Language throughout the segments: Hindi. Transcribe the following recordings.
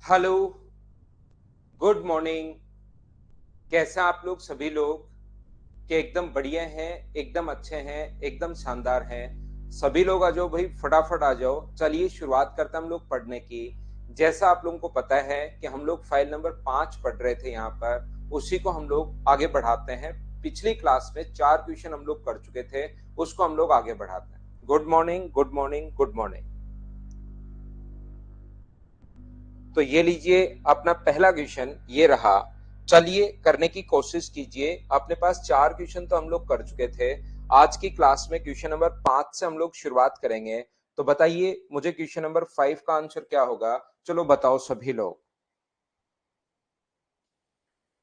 Hello, good morning. कैसे हैं आप लोग सभी लोग? कि एकदम बढ़िया हैं, एकदम अच्छे हैं, एकदम शानदार हैं। सभी लोग आ जाओ भाई, फटाफट आ जाओ। चलिए शुरुआत करते हैं हम लोग पढ़ने की। जैसा आप लोगों को पता है कि हम लोग फाइल नंबर 5 पढ़ रहे थे यहाँ पर, उसी को हम लोग आगे बढ़ाते हैं। पिछली क्लास में 4 क्वेश्चन हम लोग कर चुके थे, उसको हम लोग आगे बढ़ाते हैं। Good morning, good morning, good morning. तो ये लीजिए, अपना पहला क्वेश्चन ये रहा। चलिए करने की कोशिश कीजिए। अपने पास 4 क्वेश्चन तो हम लोग कर चुके थे। आज की क्लास में क्वेश्चन नंबर 5 से हम लोग शुरुआत करेंगे। तो बताइए मुझे क्वेश्चन नंबर 5 का आंसर क्या होगा? चलो बताओ सभी लोग।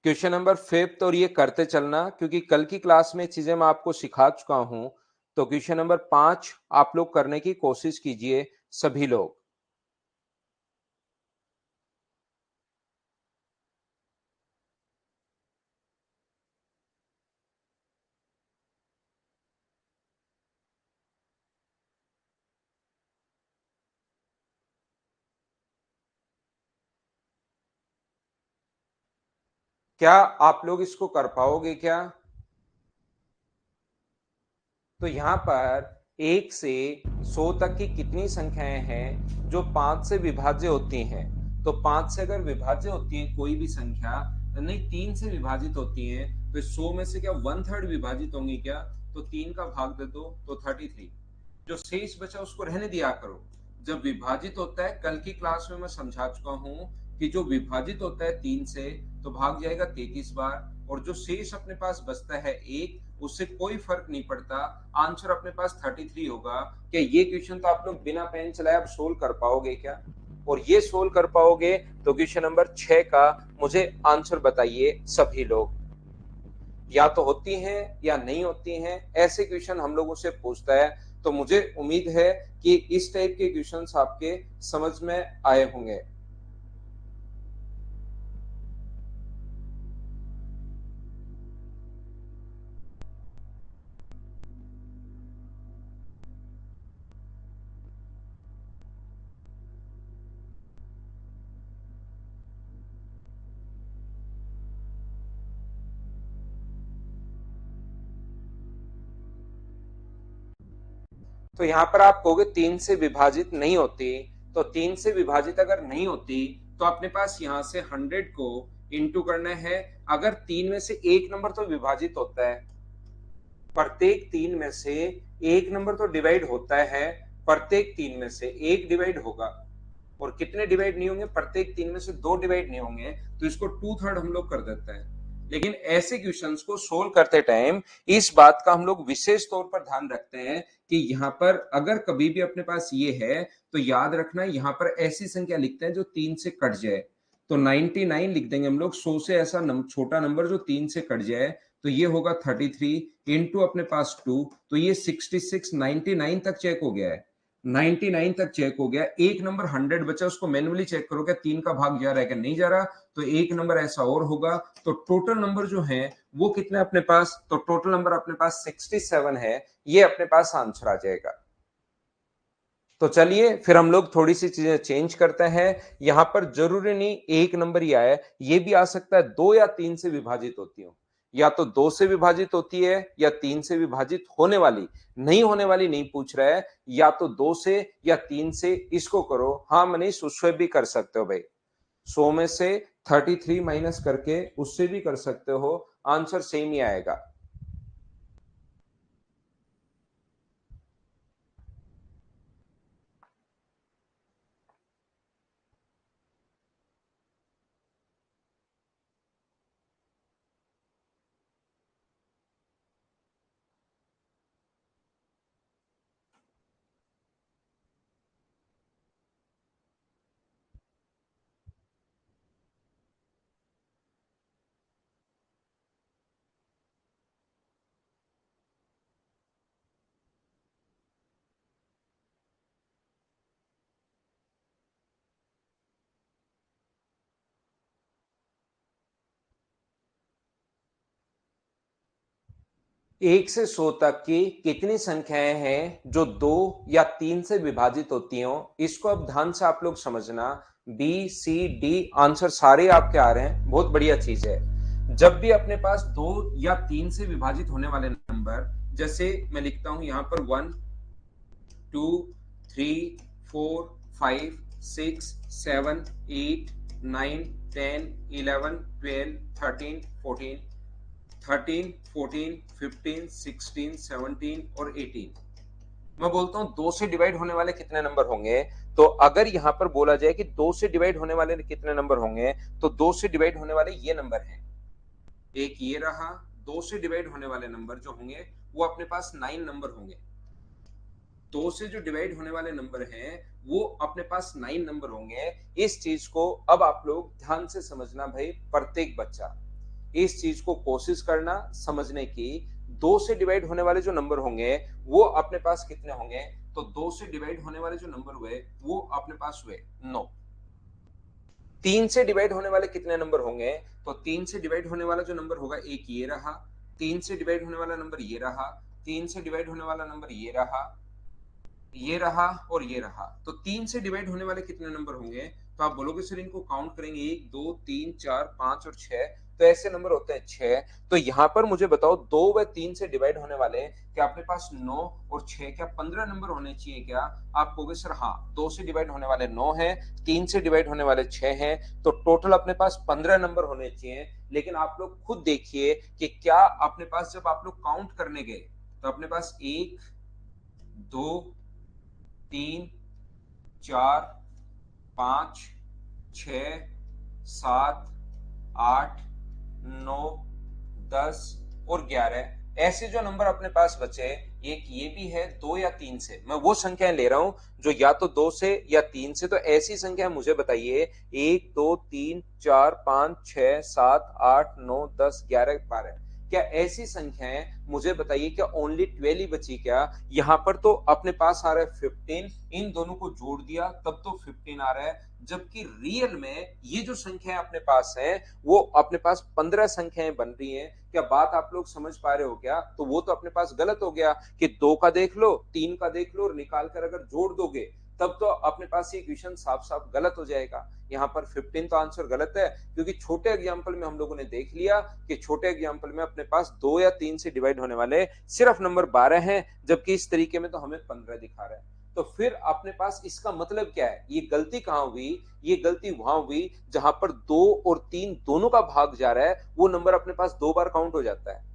क्वेश्चन नंबर 5 और ये करते चलना, क्योंकि कल की क्लास में चीजें मैं आपको सिखा चुका हूं। तो क्वेश्चन नंबर 5 आप लोग करने की कोशिश कीजिए सभी लोग। क्या आप लोग इसको कर पाओगे क्या? तो यहाँ पर 1 से 100 तक की कितनी संख्याएं हैं जो 5 से विभाज्य होती हैं? तो 5 से अगर विभाज्य होती है कोई भी संख्या, नहीं 3 से विभाजित होती है, तो 100 में से क्या 1/3 विभाजित होंगी क्या? तो 3 का भाग दे दो तो 33। जो शेष बचा उसको रहने दिया करो। जब विभाजित होता है, कल की क्लास में मैं समझा चुका हूं कि जो विभाजित होता है 3 से, तो भाग जाएगा 33 बार, और जो शेष अपने पास बचता है 1, उससे कोई फर्क नहीं पड़ता। आंसर अपने पास 33 होगा। क्या ये क्वेश्चन तो आप लोग बिना पेन चलाए अब सोल्व कर पाओगे क्या? और ये सोल्व कर पाओगे तो क्वेश्चन नंबर 6 का मुझे आंसर बताइए सभी लोग। या तो होती हैं या नहीं होती हैं, ऐसे क्वेश्चन हम लोगों से पूछता है। तो मुझे उम्मीद है कि इस टाइप के क्वेश्चंस आपके समझ में आए होंगे। तो यहाँ पर आप कहोगे 3 से विभाजित नहीं होती। तो 3 से विभाजित अगर नहीं होती, तो अपने पास यहाँ से 100 को इंटू करना है। अगर 3 में से एक नंबर तो विभाजित होता है, प्रत्येक 3 में से एक नंबर तो डिवाइड होता है, प्रत्येक 3 में से एक डिवाइड होगा। और कितने डिवाइड नहीं होंगे? प्रत्येक 3 में से 2 डिवाइड नहीं होंगे, तो इसको 2/3 हम लोग कर देते हैं। लेकिन ऐसे क्वेश्चंस को सोल्व करते टाइम इस बात का हम लोग विशेष तौर पर ध्यान रखते हैं कि यहाँ पर अगर कभी भी अपने पास ये है, तो याद रखना यहाँ पर ऐसी संख्या लिखते हैं जो 3 से कट जाए। तो 99 लिख देंगे हम लोग। 100 से ऐसा छोटा नंबर जो 3 से कट जाए, तो ये होगा 33 इंटू अपने पास 2, तो ये 66। 99 तक चेक हो गया है। 99 तक चेक हो गया। एक नंबर 100 बचा, उसको मैन्युअली चेक करो क्या 3 का भाग जा रहा है क्या नहीं जा रहा। तो एक नंबर ऐसा और होगा। तो टोटल नंबर जो है वो कितने अपने पास? तो टोटल नंबर अपने पास 67 है। ये अपने पास आंसर आ जाएगा। तो चलिए फिर हम लोग थोड़ी सी चीजें चेंज करते हैं। यहां पर जरूरी नहीं एक नंबर ही आए, ये भी आ सकता है 2 या 3 से विभाजित होती हो। या तो 2 से विभाजित होती है या 3 से विभाजित होने वाली। नहीं होने वाली नहीं पूछ रहा है, या तो 2 से या 3 से। इसको करो। हाँ मनीष, उससे भी कर सकते हो भाई। 100 में से 33 माइनस करके उससे भी कर सकते हो, आंसर सेम ही आएगा। एक से 100 तक की कितनी संख्याएं हैं जो 2 या 3 से विभाजित होती हो? इसको अब ध्यान से आप लोग समझना। बी सी डी आंसर सारे आपके आ रहे हैं, बहुत बढ़िया चीज है। जब भी अपने पास 2 या 3 से विभाजित होने वाले नंबर, जैसे मैं लिखता हूं यहां पर 1 2 3 4 5 6 7 8 9 10 11 12 13 14 13 14 15 16 17 और 18, मैं बोलता हूं 2 से डिवाइड होने वाले कितने नंबर होंगे। तो अगर यहां पर बोला जाए कि 2 से डिवाइड होने वाले कितने नंबर होंगे, तो 2 से डिवाइड होने वाले ये नंबर हैं, एक ये रहा। 2 से डिवाइड होने वाले नंबर जो होंगे वो अपने पास 9 नंबर होंगे। 2 से जो डिवाइड होने वाले नंबर हैं वो अपने पास 9 नंबर होंगे। इस चीज को अब आप लोग ध्यान से समझना भाई, प्रत्येक बच्चा इस चीज को कोशिश करना समझने की। 2 से डिवाइड होने वाले जो नंबर होंगे वो अपने पास कितने होंगे, तो 2 से डिवाइड होने वाले जो नंबर हुए वो अपने पास हुए 9। 3 से डिवाइड होने वाले कितने नंबर होंगे, तो 3 से डिवाइड होने वाला जो नंबर होगा एक ये रहा। 3 से डिवाइड होने वाला नंबर ये रहा। 3 से डिवाइड होने वाला नंबर ये रहा, ये रहा और ये रहा। तो 3 से डिवाइड होने वाले कितने नंबर होंगे, तो आप बोलोगे सर इनको काउंट करेंगे 1 2 3 4 5 और 6, तो ऐसे नंबर होते हैं 6। तो यहां पर मुझे बताओ 2 व 3 से डिवाइड होने वाले क्या अपने पास 9 और 6 क्या 15 नंबर होने चाहिए क्या? आप कहोगे सर हाँ, 2 से डिवाइड होने वाले 9 हैं, 3 से डिवाइड होने वाले 6 हैं, तो टोटल अपने पास 15 नंबर होने चाहिए। लेकिन आप लोग खुद देखिए कि क्या अपने पास जब आप लोग काउंट करने गए तो अपने पास 1 2 3 4 5 6 7 8 9 10 और 11 ऐसे जो नंबर अपने पास बचे, एक ये भी है 2 या 3 से, मैं वो संख्याएं ले रहा हूं जो या तो 2 से या 3 से। तो ऐसी संख्या मुझे बताइए 1 2 3 4 5 6 7 8 9 10 11 12, क्या ऐसी संख्याएं मुझे बताइए क्या ओनली 12 ही बची क्या? यहां पर तो अपने पास आ रहा है 15, इन दोनों को जोड़ दिया तब तो 15 आ रहा है, जबकि रियल में ये जो संख्याएं अपने पास है वो अपने पास 15 संख्याएं बन रही हैं। क्या बात आप लोग समझ पा रहे हो क्या? तो वो तो अपने पास गलत हो गया कि 2 का देख लो 3 का देख लो और निकाल कर अगर जोड़ दोगे तब तो अपने पास ये क्वेश्चन साफ साफ गलत हो जाएगा। यहाँ पर 15 तो आंसर गलत है, क्योंकि छोटे एग्जाम्पल में हम लोगों ने देख लिया कि छोटे एग्जाम्पल में अपने पास 2 या 3 से डिवाइड होने वाले सिर्फ नंबर 12 हैं, जबकि इस तरीके में तो हमें 15 दिखा रहा है। तो फिर अपने पास इसका मतलब क्या है, ये गलती कहां हुई? ये गलती वहां हुई जहां पर 2 और 3 दोनों का भाग जा रहा है, वो नंबर अपने पास 2 बार काउंट हो जाता है।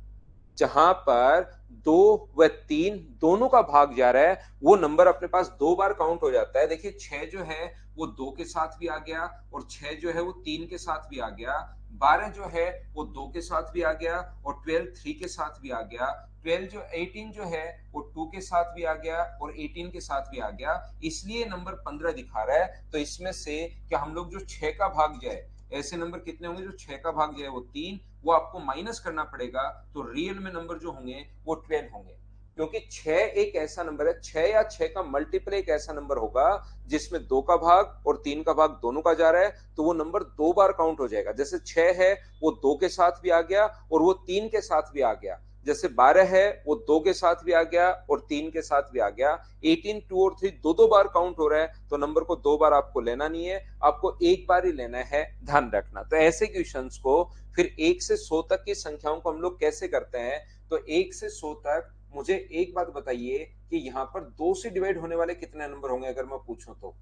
जहां पर 2 व 3 दोनों का भाग जा रहा है वो नंबर अपने पास 2 बार काउंट हो जाता है। देखिए 6 जो है वो 2 के साथ भी आ गया और 6 जो है वो 3 के साथ भी आ गया। 12 जो है वो 2 के साथ भी आ गया और 12 3 के साथ भी आ गया। 18 जो है वो 2 के साथ भी आ गया और 18 के साथ भी आ गया, इसलिए नंबर 15 दिखा रहा है। तो इसमें से क्या हम लोग जो 6 का भाग जाए, ऐसे नंबर कितने होंगे जो 6 का भाग जाए वो 3, वो आपको माइनस करना पड़ेगा। तो रियल में नंबर जो होंगे वो 12 होंगे, क्योंकि 6 एक ऐसा नंबर है, 6 या 6 का मल्टीपल एक ऐसा नंबर होगा जिसमें 2 का भाग और 3 का भाग दोनों का जा रहा है, तो वो नंबर 2 बार काउंट हो जाएगा। जैसे 6 है वो 2 के साथ भी आ गया और वो 3 के साथ भी आ गया। जैसे 12 है वो 2 के साथ भी आ गया और 3 के साथ भी आ गया। 18 2 और 3 दो दो बार काउंट हो रहा है, तो नंबर को 2 बार आपको लेना नहीं है, आपको एक बार ही लेना है, ध्यान रखना। तो ऐसे क्वेश्चंस को फिर 1 से 100 तक की संख्याओं को हम लोग कैसे करते हैं, तो 1 से 100 तक मुझे एक बात बताइए कि यहाँ पर 2 से डिवाइड होने वाले कितने नंबर होंगे अगर मैं पूछूं तो?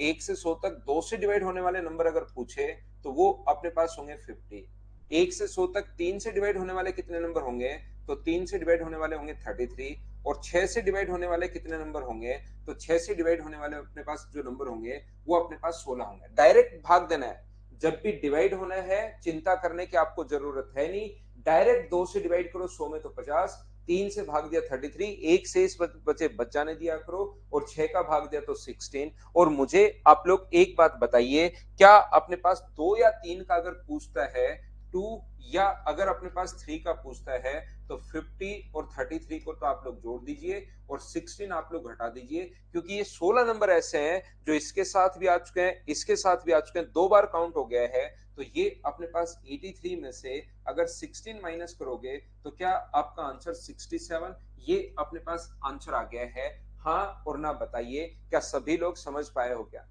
1 से 100 तक 2 से डिवाइड होने वाले नंबर अगर पूछे तो वो अपने पास होंगे 50। 1 से 100 तक 3 से डिवाइड होने वाले कितने नंबर होंगे, तो 3 से डिवाइड होने वाले होंगे 33। और 6 से डिवाइड होने वाले कितने नंबर होंगे, तो 6 से डिवाइड होने वाले अपने पास जो नंबर होंगे वो अपने पास 16 होंगे। डायरेक्ट भाग देना है, जब भी डिवाइड होना है चिंता करने की आपको जरूरत है नहीं, डायरेक्ट 2 से डिवाइड करो 100 में तो 50, 3 से भाग दिया 33, 1 से इस बचे बच जाने दिया करो और 6 का भाग दिया तो 16। और मुझे आप लोग एक बात बताइए, क्या अपने पास 2 या 3 का अगर पूछता है 2, या अगर अपने पास 3 का पूछता है तो 50 और 33 को तो आप लोग जोड़ दीजिए और 16 आप लोग घटा दीजिए, क्योंकि ये 16 नंबर ऐसे हैं जो इसके साथ भी आ चुके हैं, इसके साथ भी आ चुके हैं, 2 बार काउंट हो गया है। तो ये अपने पास 83 में से अगर 16 माइनस करोगे तो क्या आपका आंसर 67, ये अपने पास आंसर आ गया है। हाँ और ना बताइए, क्या सभी लोग समझ पाए हो क्या?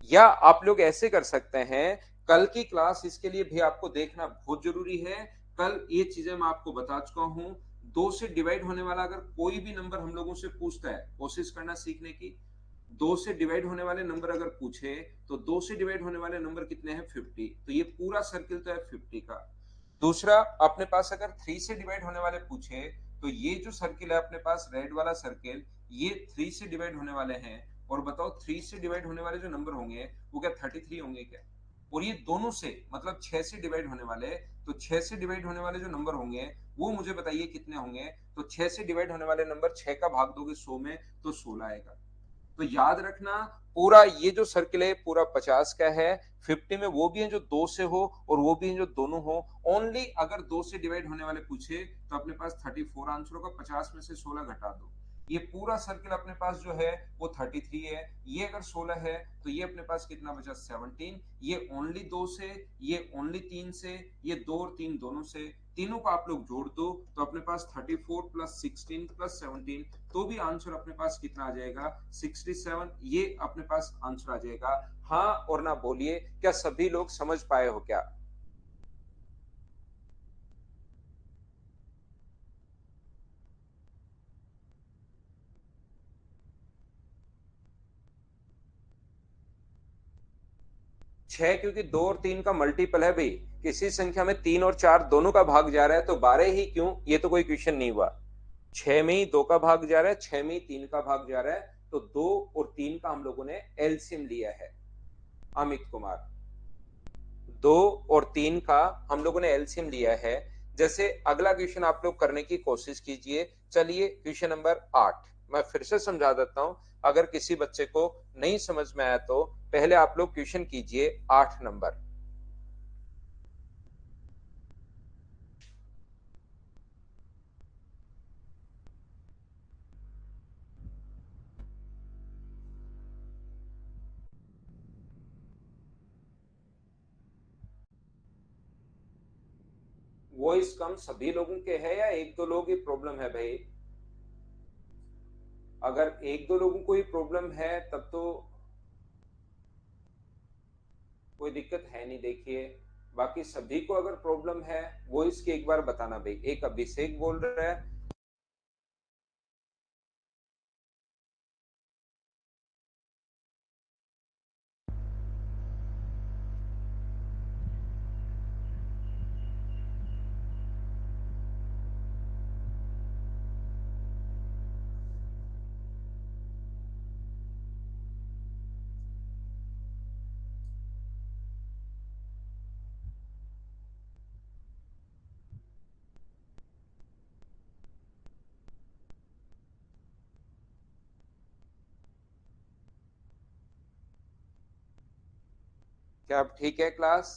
या आप लोग ऐसे कर सकते हैं, कल की क्लास इसके लिए भी आपको देखना बहुत जरूरी है। कल ये चीजें मैं आपको बता चुका हूं। दो से डिवाइड होने वाला अगर कोई भी नंबर हम लोगों से पूछता है, कोशिश करना सीखने की। दो से डिवाइड होने वाले नंबर अगर पूछे तो दो से डिवाइड होने वाले नंबर कितने हैं? 50। तो ये पूरा सर्किल तो है 50 का। दूसरा, अपने पास अगर थ्री से डिवाइड होने वाले पूछे तो ये जो सर्किल है अपने पास रेड वाला सर्किल, ये थ्री से डिवाइड होने वाले हैं। और बताओ थ्री से डिवाइड होने वाले जो नंबर होंगे वो क्या 33 होंगे क्या? और ये दोनों से मतलब छह से डिवाइड होने वाले, तो छह से डिवाइड होने वाले जो नंबर होंगे वो मुझे बताइए कितने होंगे? तो छह से डिवाइड होने वाले नंबर, छह का भाग दोगे 100 में तो 16 आएगा। तो याद रखना, पूरा ये जो सर्किल है पूरा 50 का है। 50 में वो भी है जो दो से हो और वो भी है जो दोनों हो। ओनली अगर दो से डिवाइड होने वाले पूछे तो अपने पास 34 आंसर होगा। 50 में से 16 घटा दो। ये पूरा सर्किल अपने पास जो है वो 33 है। ये अगर 16 है तो ये अपने पास कितना बचा? 17। ये ओनली दो से, ये ओनली तीन से, ये दो और तीन दोनों से, तीनों को आप लोग जोड़ दो तो अपने पास 34 प्लस 16 प्लस 17, तो भी आंसर अपने पास कितना आ जाएगा? 67। ये अपने पास आंसर आ जाएगा। हाँ और ना बोलिए, क्या सभी लोग समझ पाए हो क्या? छह क्योंकि दो और तीन का मल्टीपल है भाई। किसी संख्या में तीन और चार दोनों का भाग जा रहा है तो 12 ही क्यों? ये तो कोई क्वेश्चन नहीं हुआ। छह में ही दो का भाग जा रहा है, छह में ही तीन का भाग जा रहा है, तो दो और तीन का हम लोगों ने एलसीएम लिया है। अमित कुमार, दो और तीन का हम लोगों ने एलसीएम लिया है। जैसे अगला क्वेश्चन आप लोग करने की कोशिश कीजिए। चलिए क्वेश्चन नंबर 8 मैं फिर से समझा देता हूं। अगर किसी बच्चे को नहीं समझ में आया तो पहले आप लोग क्वेश्चन कीजिए 8 नंबर। वॉइस कम सभी लोगों के है या एक दो लोग ही प्रॉब्लम है भाई? अगर एक दो लोगों को ही प्रॉब्लम है तब तो कोई दिक्कत है नहीं। देखिए, बाकी सभी को अगर प्रॉब्लम है वॉइस की एक बार बताना भाई। एक अभिषेक बोल रहा है। क्या अब ठीक है क्लास?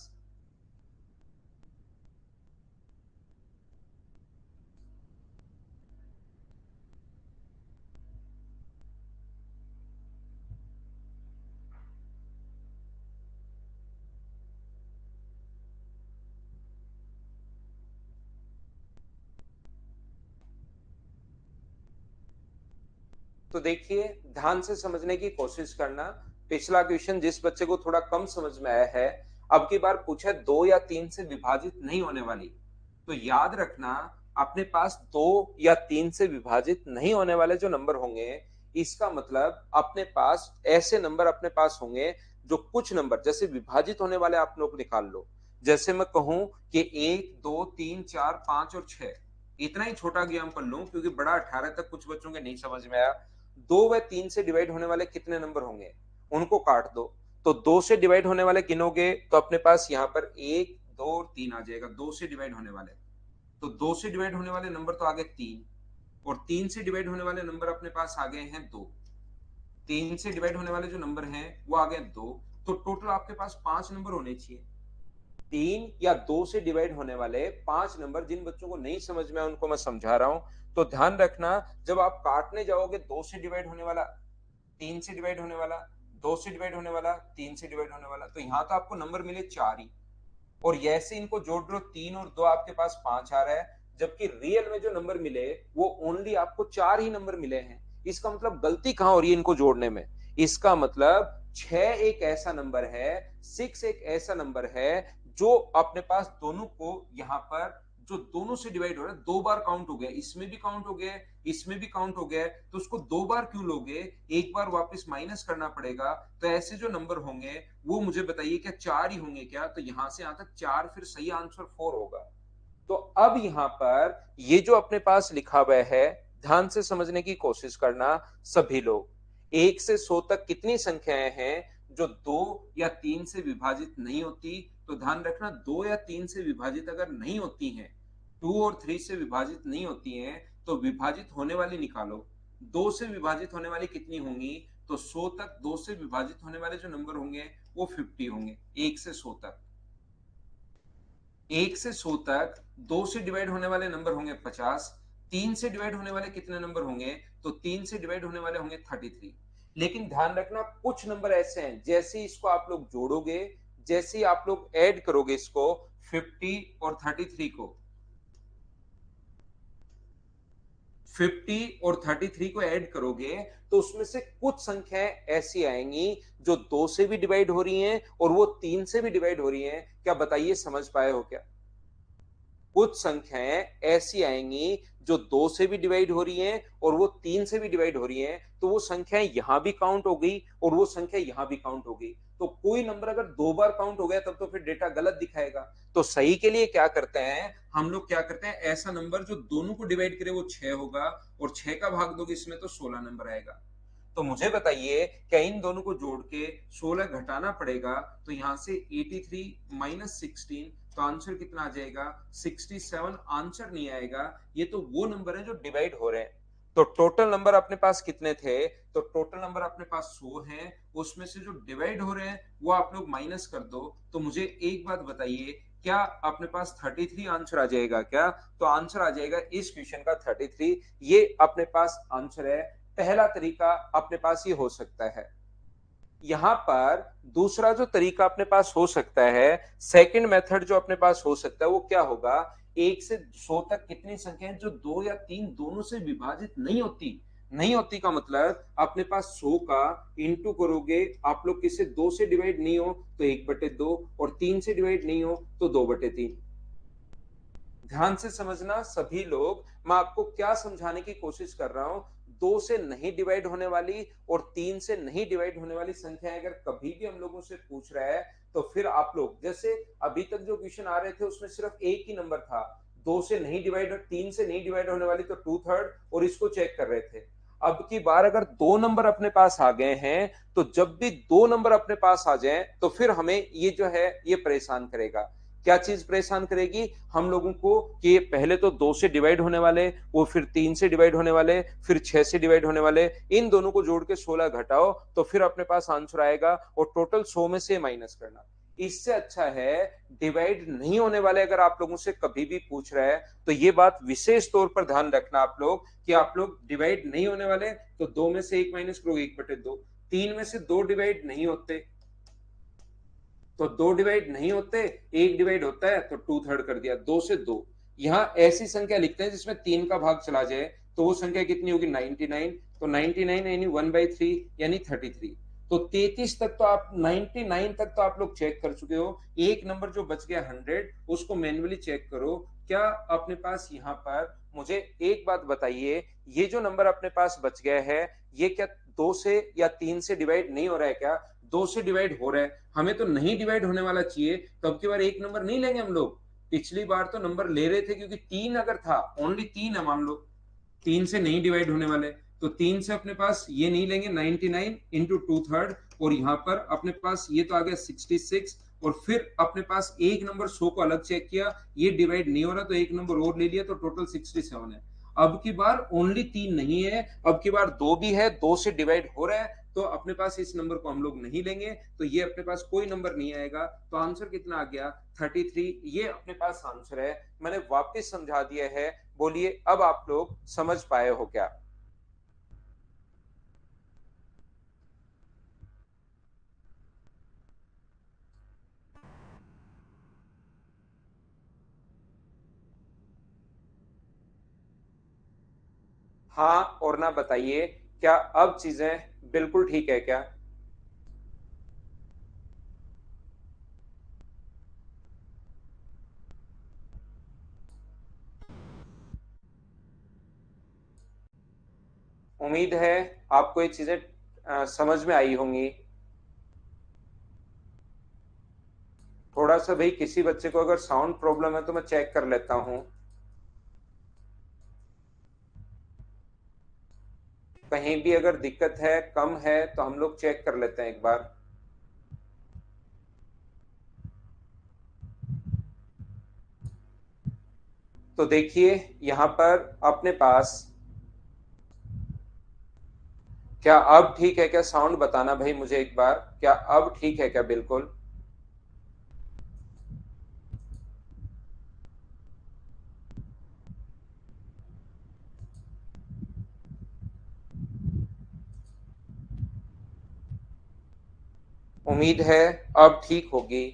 तो देखिए, ध्यान से समझने की कोशिश करना। पिछला क्वेश्चन जिस बच्चे को थोड़ा कम समझ में आया है, अब की बार पूछा दो या तीन से विभाजित नहीं होने वाली। तो याद रखना, अपने पास दो या तीन से विभाजित नहीं होने वाले जो नंबर होंगे, इसका मतलब अपने पास ऐसे नंबर अपने पास होंगे जो कुछ नंबर जैसे विभाजित होने वाले आप लोग निकाल लो। जैसे मैं कहूं कि एक दो तीन चार पांच और छह, इतना ही छोटा एग्जाम्पल लूं क्योंकि बड़ा 18 तक कुछ बच्चों के नहीं समझ में आया। दो व तीन से डिवाइड होने वाले कितने नंबर होंगे? उनको काट दो। तो दो से डिवाइड होने वाले गिनोगे तो अपने पास यहाँ पर एक दो और तीन आ जाएगा। दो से डिवाइड होने वाले, तो दो से डिवाइड होने वाले नंबर तो आ गए तीन, और तीन से डिवाइड होने वाले नंबर अपने पास आ गए हैं दो। तीन से डिवाइड होने वाले जो नंबर हैं वो आ गए दो। तो टोटल आपके पास पांच नंबर होने चाहिए। तीन या दो से डिवाइड होने वाले पांच नंबर। जिन बच्चों को नहीं समझ में उनको मैं समझा रहा हूं। तो ध्यान रखना, जब आप काटने जाओगे दो से डिवाइड होने वाला, तीन से डिवाइड होने वाला, दो से डिवाइड होने वाला, तीन से डिवाइड होने वाला, तो यहां तो आपको नंबर मिले चार ही। और जैसे इनको जोड़ लो, तीन और दो आपके पास पांच आ रहा है, जबकि रियल में जो नंबर मिले वो ओनली आपको चार ही नंबर मिले हैं। इसका मतलब गलती कहां हो रही है इनको जोड़ने में? इसका मतलब 6 एक ऐसा नंबर है, 6 एक ऐसा नंबर है जो अपने पास दोनों को यहां पर जो दोनों से डिवाइड हो रहा है, दो बार काउंट हो गया, इसमें भी काउंट हो गया, इसमें भी काउंट हो गया, तो उसको दो बार क्यों लोगे, एक बार वापस माइनस करना पड़ेगा। तो ऐसे जो नंबर होंगे वो मुझे बताइए क्या 4 ही होंगे क्या? तो यहां से यहां तक 4, फिर सही आंसर 4 होगा। तो अब यहां पर ये जो अपने पास लिखा हुआ है, ध्यान से समझने की कोशिश करना सभी लोग। 1 से 100 तक कितनी संख्याएं हैं जो 2 या 3 से विभाजित नहीं होती? तो ध्यान रखना, 2 या 3 से विभाजित अगर नहीं होती हैं, 2 और 3 से विभाजित नहीं होती हैं, तो विभाजित होने वाली निकालो। 2 से विभाजित होने वाली कितनी होंगी? तो 100 तक 2 से विभाजित होने वाले जो नंबर होंगे वो 50 होंगे। 1 से 100 तक, 1 से 100 तक 2 से डिवाइड होने वाले नंबर होंगे 50। 3 से डिवाइड होने वाले कितने नंबर होंगे? तो 3 से डिवाइड होने वाले होंगे 33। लेकिन ध्यान रखना, कुछ नंबर ऐसे हैं जैसे ही इसको आप लोग जोड़ोगे, जैसे ही आप लोग ऐड करोगे इसको, 50 और 33 को, 50 और 33 को ऐड करोगे तो उसमें से कुछ संख्याएं ऐसी आएंगी जो 2 से भी डिवाइड हो रही हैं और वो 3 से भी डिवाइड हो रही हैं। क्या बताइए, समझ पाए हो क्या? कुछ संख्याएं ऐसी आएंगी जो 2 से भी डिवाइड हो रही हैं और वो 3 से भी डिवाइड हो रही हैं, तो वो संख्याएं यहां भी काउंट हो गई और वो संख्या यहां भी काउंट हो गई। तो कोई नंबर अगर दो बार काउंट हो गया तब तो फिर डेटा गलत दिखाएगा। तो सही के लिए क्या करते हैं हम लोग, क्या करते हैं, ऐसा नंबर जो दोनों को डिवाइड करे वो 6 होगा, और 6 का भाग दोगे इसमें तो 16 नंबर आएगा। तो मुझे बताइए, क्या इन दोनों को जोड़ के 16 घटाना पड़ेगा? तो यहां से 83 माइनस 16, तो आंसर कितना आ जाएगा? 67 आंसर नहीं आएगा। ये तो वो नंबर है जो डिवाइड हो रहे हैं। तो टोटल नंबर अपने पास कितने थे? तो टोटल नंबर अपने पास 100 है, उसमें से जो डिवाइड हो रहे हैं वो आप लोग माइनस कर दो। तो मुझे एक बात बताइए, क्या अपने पास 33 आंसर आ जाएगा क्या? तो आंसर आ जाएगा इस क्वेश्चन का 33। ये अपने पास आंसर है। पहला तरीका अपने पास ये हो सकता है। यहां पर दूसरा जो तरीका अपने पास हो सकता है, सेकंड मेथड जो अपने पास हो सकता है वो क्या होगा? 1 से 100 तक कितनी संख्याएं जो 2 या 3 दोनों से विभाजित नहीं होती? नहीं होती का मतलब अपने पास 100 का इंटू करोगे, आप लोग किसे 2 से डिवाइड नहीं हो तो 1/2, और 3 से डिवाइड नहीं हो तो 2/3। ध्यान से समझना सभी लोग, मैं आपको क्या समझाने की कोशिश कर रहा हूं। 2 से नहीं डिवाइड होने वाली और 3 से नहीं डिवाइड होने वाली संख्या अगर कभी भी हम लोगों से पूछ रहा है, तो फिर आप लोग, जैसे अभी तक जो क्वेश्चन आ रहे थे उसमें सिर्फ एक ही नंबर था, 2 से नहीं डिवाइड और 3 से नहीं डिवाइड होने वाली, तो 2/3, और इसको चेक कर रहे थे। अब की बार अगर दो नंबर अपने पास आ गए हैं, तो जब भी दो नंबर अपने पास आ जाएं तो फिर हमें ये जो है ये परेशान करेगा। क्या चीज परेशान करेगी हम लोगों को? कि पहले तो 2 से डिवाइड होने वाले, वो फिर 3 से डिवाइड होने वाले, फिर 6 से डिवाइड होने वाले, इन दोनों को जोड़ के 16 घटाओ तो फिर अपने पास आंसर आएगा, और टोटल 100 में से माइनस करना। इससे अच्छा है डिवाइड नहीं होने वाले अगर आप लोगों से कभी भी पूछ रहा है, तो ये बात विशेष तौर पर ध्यान रखना आप लोग, कि आप लोग डिवाइड नहीं होने वाले तो 2 में से 1 माइनस करो, 1/2। 3 में से 2 डिवाइड नहीं होते तो 2 डिवाइड नहीं होते, 1 डिवाइड होता है तो 2/3 कर दिया, 2 से 2। यहां ऐसी संख्या लिखते हैं जिसमें 3 का भाग चला जाए, तो वो संख्या कितनी होगी? 99। तो 99 यानी 1/3 यानी 33। तो 33 तक तो आप, 99 तक तो आप लोग चेक कर चुके हो। एक नंबर जो बच गया 100, उसको मैन्युअली चेक करो। क्या अपने पास यहाँ पर, मुझे एक बात बताइए, ये जो नंबर अपने पास बच गया है, ये क्या 2 से या 3 से डिवाइड नहीं हो रहा है क्या? 2 से डिवाइड हो रहा है। हमें तो नहीं डिवाइड होने वाला चाहिए, तो अब की बार एक नंबर नहीं लेंगे हम लोग। पिछली बार तो नंबर ले रहे थे क्योंकि 3 अगर था, ओनली 3 है मान लो, 3 से नहीं डिवाइड होने वाले, तो 3 से अपने पास ये नहीं लेंगे, 99 इंटू 2/3, और यहाँ पर अपने पास ये तो आ गया 66, और फिर अपने पास एक नंबर 100 को अलग चेक किया, ये डिवाइड नहीं हो रहा तो एक नंबर और ले लिया, तो टोटल 67 है। अब की बार ओनली 3 नहीं है, अब की बार 2 भी है, 2 से डिवाइड हो रहा है, तो अपने पास इस नंबर को हम लोग नहीं लेंगे, तो ये अपने पास कोई नंबर नहीं आएगा। तो आंसर कितना आ गया? 33। ये अपने पास आंसर है। मैंने वापस समझा दिया है। बोलिए अब आप लोग समझ पाए हो क्या? हाँ और ना बताइए, क्या अब चीजें बिल्कुल ठीक है क्या? उम्मीद है आपको ये चीजें समझ में आई होंगी। थोड़ा सा भाई किसी बच्चे को अगर साउंड प्रॉब्लम है तो मैं चेक कर लेता हूँ। कहीं भी अगर दिक्कत है, कम है, तो हम लोग चेक कर लेते हैं एक बार। तो देखिए यहां पर अपने पास, क्या अब ठीक है क्या? साउंड बताना भाई मुझे एक बार, क्या अब ठीक है क्या? बिल्कुल। उम्मीद है अब ठीक होगी।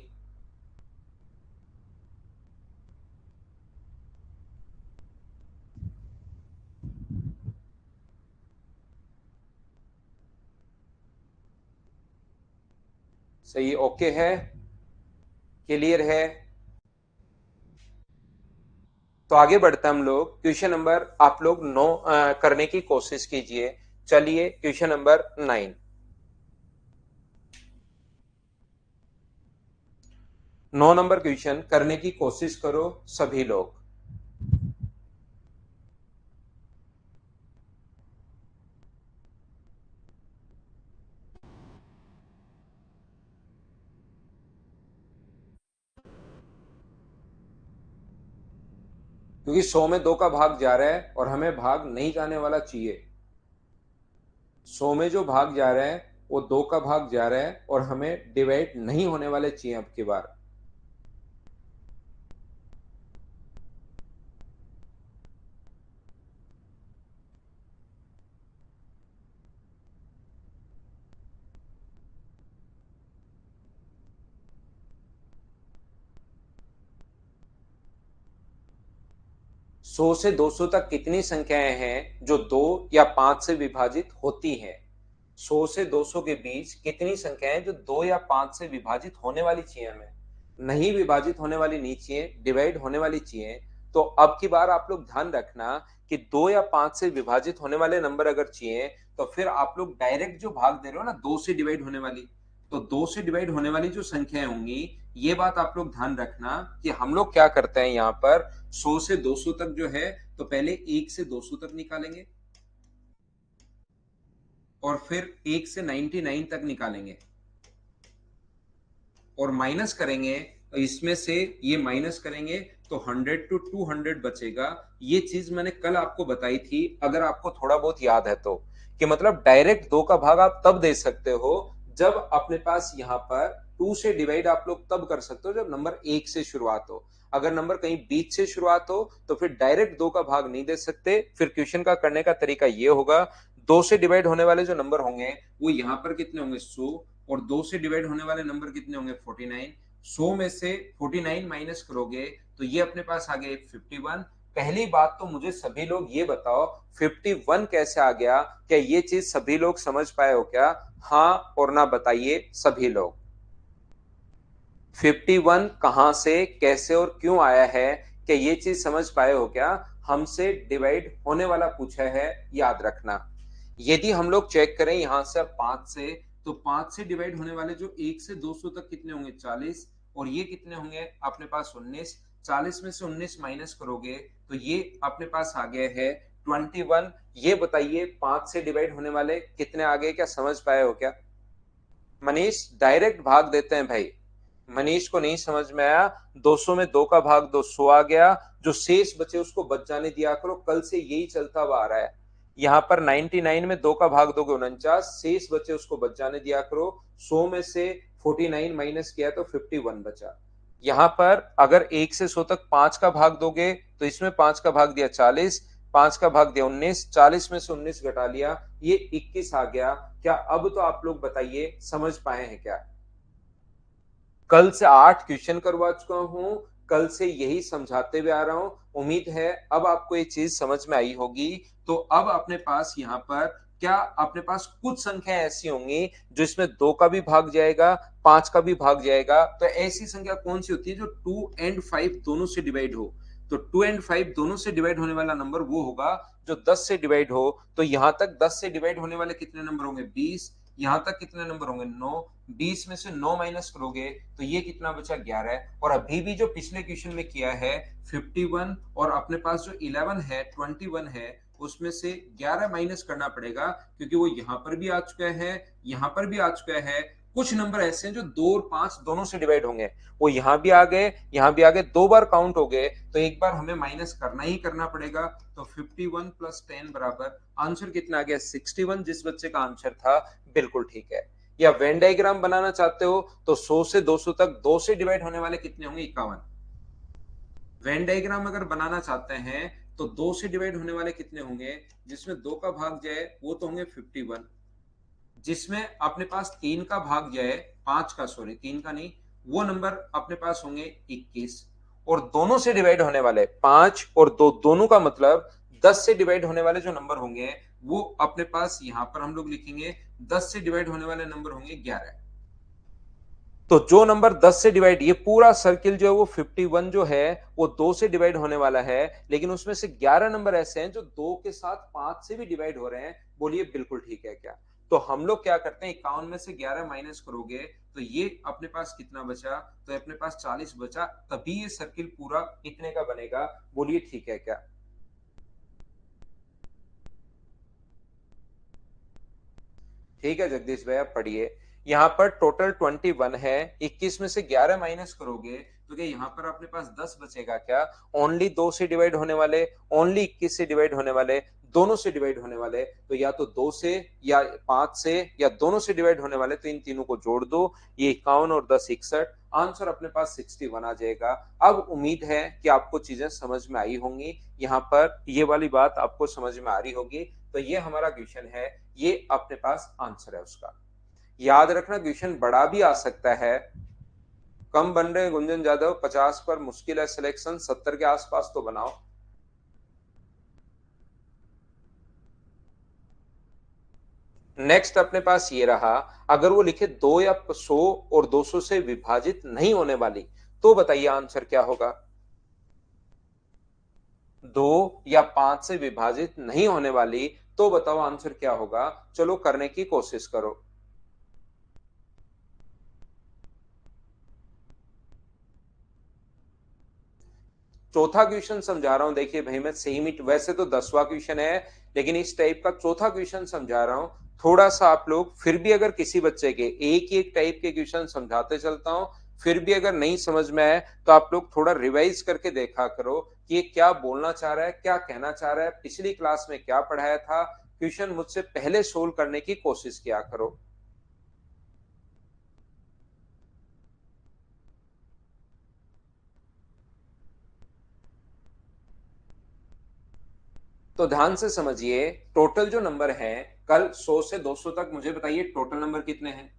सही, ओके है, क्लियर है। तो आगे बढ़ते हम लोग, क्वेश्चन नंबर आप लोग 9 करने की कोशिश कीजिए। चलिए क्वेश्चन नंबर 9। 9 नंबर क्वेश्चन करने की कोशिश करो सभी लोग। क्योंकि 100 में 2 का भाग जा रहा है और हमें भाग नहीं जाने वाला चाहिए। 100 में जो भाग जा रहा है वो 2 का भाग जा रहा है और हमें डिवाइड नहीं होने वाले चाहिए अब की बार। सौ से 200 तक कितनी संख्याएं हैं जो 2 या 5 से विभाजित होती हैं? 100 से 200 के बीच कितनी संख्याएं जो 2 या 5 से विभाजित होने वाली चाहिए हमें? नहीं विभाजित होने वाली नहीं चाहिए, डिवाइड होने वाली चाहिए। तो अब की बार आप लोग ध्यान रखना कि 2 या 5 से विभाजित होने वाले नंबर अगर चाहिए तो फिर आप लोग डायरेक्ट जो भाग दे रहे हो ना 2 से डिवाइड होने वाली, तो 2 से डिवाइड होने वाली जो संख्याएं होंगी, ये बात आप लोग ध्यान रखना कि हम लोग क्या करते हैं यहाँ पर 100 से 200 तक जो है तो पहले 1 से 200 तक निकालेंगे और फिर 1 से 99 तक निकालेंगे और माइनस करेंगे। इसमें से ये माइनस करेंगे तो 100 टू 200 बचेगा। ये चीज मैंने कल आपको बताई थी, अगर आपको थोड़ा बहुत याद है तो, कि मतलब डायरेक्ट 2 का भाग आप तब दे सकते हो जब अपने पास यहाँ पर 2 से डिवाइड आप लोग तब कर सकते हो जब नंबर 1 से शुरुआत हो। अगर नंबर कहीं बीच से शुरुआत हो तो फिर डायरेक्ट 2 का भाग नहीं दे सकते। फिर क्वेश्चन का करने का तरीका ये होगा, 2 से डिवाइड होने वाले जो नंबर होंगे वो यहाँ पर कितने होंगे 100, और 2 से डिवाइड होने वाले नंबर कितने होंगे 49। 100 में से 49 माइनस करोगे तो ये अपने पास आ गए 51। पहली बात तो मुझे सभी लोग ये बताओ 51 कैसे आ गया? क्या ये चीज सभी लोग समझ पाए हो क्या? हाँ और ना बताइए सभी लोग। 51 कहां से, कैसे और क्यों आया है? क्या ये चीज समझ पाए हो क्या? हमसे डिवाइड होने वाला पूछा है, याद रखना। यदि हम लोग चेक करें यहां से 5 से, तो 5 से डिवाइड होने वाले जो 1 से 200 तक कितने होंगे 40, और ये कितने होंगे अपने पास 19। 40 में से 19 माइनस करोगे तो ये अपने पास आ गया है 21। ये बताइए 5 से डिवाइड होने वाले कितने आ गए? क्या समझ पाए हो क्या? मनीष डायरेक्ट भाग देते हैं भाई। मनीष को नहीं समझ में आया? 200 में 2 का भाग 200 आ गया, जो शेष बचे उसको बच जाने दिया करो, कल से यही चलता हुआ आ रहा है। यहाँ पर 99 में 2 का भाग दोगे 49, शेष बचे उसको बच जाने दिया करो। 100 में से 49 माइनस किया तो 51 बचा। यहाँ पर अगर 1 से 100 तक 5 का भाग दोगे तो इसमें 5 का भाग दिया 40, 5 का भाग दिया 19, 40 में से 19 घटा लिया, ये 21 आ गया। क्या अब तो आप लोग बताइए समझ पाए हैं क्या? कल से 8 क्वेश्चन करवा चुका हूं, कल से यही समझाते हुए आ रहा हूं। उम्मीद है अब आपको ये चीज समझ में आई होगी। तो अब अपने पास यहाँ पर क्या अपने पास कुछ संख्या ऐसी होंगी जो इसमें 2 का भी भाग जाएगा, 5 का भी भाग जाएगा? तो ऐसी संख्या कौन सी होती है जो 2 एंड 5 दोनों से डिवाइड हो? तो 2 एंड 5 दोनों से डिवाइड होने वाला नंबर वो होगा जो 10 से डिवाइड हो। तो यहां तक 10 से डिवाइड होने वाले कितने नंबर होंगे? 20। यहां तक कितने नंबर होंगे? 9। 20 में से 9 माइनस करोगे तो ये कितना बचा? 11। और अभी भी जो पिछले क्वेश्चन में किया है 51 और अपने पास जो 11 है 21 है उसमें से 11 माइनस करना पड़ेगा क्योंकि वो यहां पर भी आ चुका है, यहां पर भी आ चुका है। कुछ नंबर ऐसे हैं जो 2 और 5 दोनों से डिवाइड होंगे, वो यहां भी आ गए, यहां भी आ गए, 2 बार काउंट हो गए, तो एक बार हमें माइनस करना ही करना पड़ेगा। तो 51 प्लस 10 बराबर आंसर कितना आ गया? 61। जिस बच्चे का आंसर था बिल्कुल ठीक है। या वेन डायग्राम बनाना चाहते हो तो 100 से 200 तक 2 से डिवाइड होने वाले कितने होंगे? 51। वेन डायग्राम अगर बनाना चाहते हैं तो 2 से डिवाइड होने वाले कितने होंगे? जिसमें 2 का भाग जाए वो तो होंगे 51। जिसमें अपने पास 3 का भाग जाए, 5 का, सॉरी 3 का नहीं, वो नंबर अपने पास होंगे 21। और दोनों से डिवाइड होने वाले 5 और 2 दोनों का मतलब 10 से डिवाइड होने वाले जो नंबर होंगे वो अपने पास यहां पर हम लोग लिखेंगे 10 से डिवाइड होने वाले नंबर होंगे 11। तो जो नंबर 10 से डिवाइड, ये पूरा सर्किल जो है वो 51 जो है वो 2 से डिवाइड होने वाला है, लेकिन उसमें से 11 नंबर ऐसे हैं जो 2 के साथ 5 से भी डिवाइड हो रहे हैं। बोलिए बिल्कुल ठीक है क्या? तो हम लोग क्या करते हैं, 51 में से 11 माइनस करोगे तो ये अपने पास कितना बचा? तो अपने पास 40 बचा, तभी ये सर्किल पूरा इतने का बनेगा। बोलिए ठीक है क्या? ठीक है जगदीश भैया, पढ़िए। यहाँ पर टोटल 21 है, 21 में से 11 माइनस करोगे तो क्या यहाँ पर अपने पास 10 बचेगा क्या? ओनली 2 से डिवाइड होने वाले, ओनली 21 से डिवाइड होने वाले, दोनों से डिवाइड होने वाले, तो या तो 2 से या 5 से या दोनों से डिवाइड होने वाले, तो इन तीनों को जोड़ दो, ये 51 और 10 61, आंसर अपने पास 61 आ जाएगा। अब उम्मीद है कि आपको चीजें समझ में आई होंगी, यहाँ पर ये वाली बात आपको समझ में आ रही होगी। तो ये हमारा क्वेश्चन है, ये अपने पास आंसर है उसका। याद रखना क्वेश्चन बड़ा भी आ सकता है। कम बन रहे गुंजन जादव, 50 पर मुश्किल है सिलेक्शन, 70 के आसपास तो बनाओ। नेक्स्ट अपने पास ये रहा, अगर वो लिखे 2 या 100 और 200 से विभाजित नहीं होने वाली, तो बताइए आंसर क्या होगा? 2 या 5 से विभाजित नहीं होने वाली, तो बताओ आंसर क्या होगा? चलो करने की कोशिश करो। चौथा क्वेश्चन समझा रहा हूं, देखिए भाई मैं सेम ही, वैसे तो 10वां क्वेश्चन है लेकिन इस टाइप का चौथा क्वेश्चन समझा रहा हूं। थोड़ा सा आप लोग फिर भी, अगर किसी बच्चे के एक ही एक टाइप के क्वेश्चन समझाते चलता हूं, फिर भी अगर नहीं समझ में आए तो आप लोग थोड़ा रिवाइज करके देखा करो कि ये क्या बोलना चाह रहा है, क्या कहना चाह रहा है, पिछली क्लास में क्या पढ़ाया था। क्वेश्चन मुझसे पहले सोल्व करने की कोशिश किया करो। तो ध्यान से समझिए, टोटल जो नंबर है कल 100 से 200 तक, मुझे बताइए टोटल नंबर कितने हैं?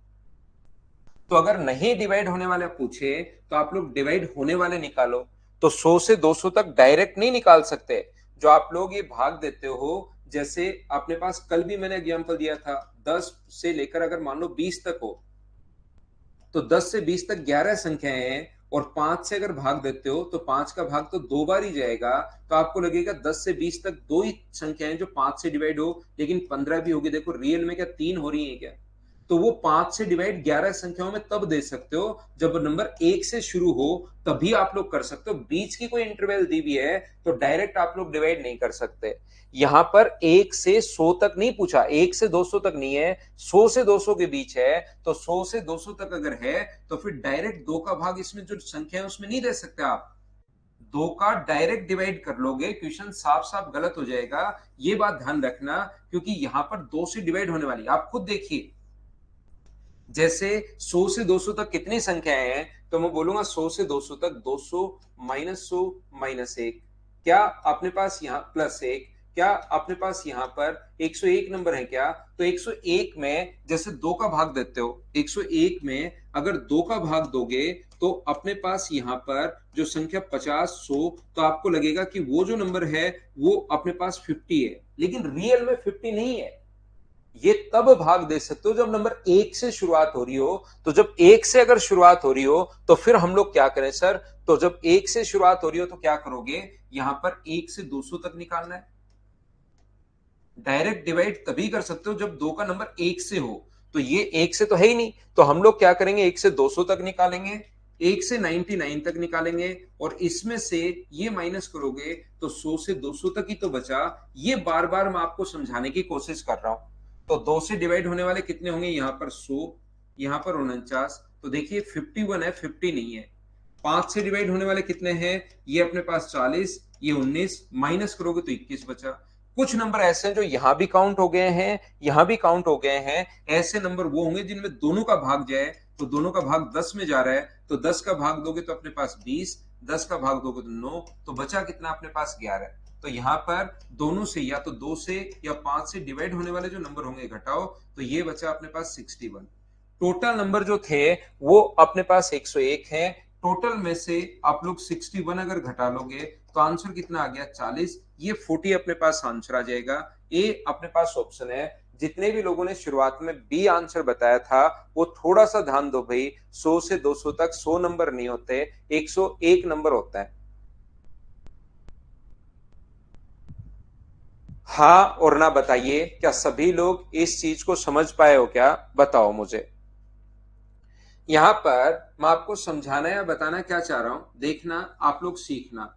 तो अगर नहीं डिवाइड होने वाले पूछे तो आप लोग डिवाइड होने वाले निकालो। तो 100 से 200 तक डायरेक्ट नहीं निकाल सकते, जो आप लोग ये भाग देते हो, जैसे अपने पास कल भी मैंने एग्जांपल दिया था, 10 से लेकर अगर मान लो 20 तक हो, तो 10 से 20 तक 11 संख्याएं हैं, और 5 से अगर भाग देते हो तो 5 का भाग तो 2 बार ही जाएगा, तो आपको लगेगा 10 से 20 तक दो ही संख्याएं जो 5 से डिवाइड हो, लेकिन 15 भी होगी। देखो रियल में क्या 3 हो रही है क्या? तो वो 5 से डिवाइड 11 संख्याओं में तब दे सकते हो जब नंबर 1 से शुरू हो, तभी आप लोग कर सकते हो। बीच की कोई इंटरवल दी हुई है तो डायरेक्ट आप लोग डिवाइड नहीं कर सकते। यहां पर 1 से 100 तक नहीं पूछा, 1 से 200 तक नहीं है, 100 से 200 के बीच है। तो 100 से 200 तक अगर है तो फिर डायरेक्ट 2 का भाग इसमें जो संख्या है उसमें नहीं दे सकते आप। 2 का डायरेक्ट डिवाइड कर लोगे, क्वेश्चन साफ साफ गलत हो जाएगा। ये बात ध्यान रखना, क्योंकि यहां पर 2 से डिवाइड होने वाली, आप खुद देखिए, जैसे 100 से 200 तक कितनी संख्याएं हैं, तो मैं बोलूंगा 100 से 200 तक 200 माइनस 100 माइनस 1, क्या अपने पास यहाँ प्लस 1, क्या अपने पास यहाँ पर 101 नंबर है क्या? तो 101 में जैसे 2 का भाग देते हो, 101 में अगर 2 का भाग दोगे तो अपने पास यहाँ पर जो संख्या 50 100, तो आपको लगेगा कि वो जो नंबर है वो अपने पास 50 है, लेकिन रियल में 50 नहीं है। ये तब भाग दे सकते हो जब नंबर एक से शुरुआत हो रही हो। तो जब एक से अगर शुरुआत हो रही हो तो फिर हम लोग क्या करें सर? तो जब एक से शुरुआत हो रही हो तो क्या करोगे? यहां पर एक से 200 तक निकालना है। डायरेक्ट डिवाइड तभी कर सकते हो जब दो का नंबर एक से हो। तो ये एक से तो है ही नहीं, तो हम लोग क्या करेंगे? एक से 200 तक निकालेंगे, एक से 99 तक निकालेंगे, और इसमें से ये माइनस करोगे तो 100 से 200 तक ही तो बचा। ये बार बार मैं आपको समझाने की कोशिश कर रहा हूं। तो 2 से डिवाइड होने वाले कितने होंगे? यहां पर 100, यहां पर 49। तो देखिए 51 है, 50 नहीं है। 5 से डिवाइड होने वाले कितने हैं? ये अपने पास 40, ये 19, माइनस करोगे तो 21 बचा। कुछ नंबर ऐसे हैं जो यहां भी काउंट हो गए हैं, यहां भी काउंट हो गए हैं। ऐसे नंबर वो होंगे जिनमें दोनों का भाग जाए। तो दोनों का भाग 10 में जा रहा है, तो 10 का भाग दोगे तो अपने पास 20, 10 का भाग दोगे तो 9, तो बचा कितना अपने पास? 11। तो यहां पर दोनों से, या तो 2 से या 5 से डिवाइड होने वाले जो नंबर होंगे घटाओ, तो ये बचा अपने पास 61। टोटल नंबर जो थे वो अपने पास 101 है। टोटल में से आप लोग 61 अगर घटा लोगे तो आंसर कितना आ गया? 40। ये 40 अपने पास आंसर आ जाएगा। ए अपने पास ऑप्शन है। जितने भी लोगों ने शुरुआत में बी आंसर बताया था वो थोड़ा सा ध्यान दो भाई। 100 से 200 तक 100 नंबर नहीं होते, 101 नंबर होता है। हाँ और ना बताइए, क्या सभी लोग इस चीज को समझ पाए हो क्या? बताओ मुझे। यहां पर मैं आपको समझाना या बताना क्या चाह रहा हूं, देखना, आप लोग सीखना।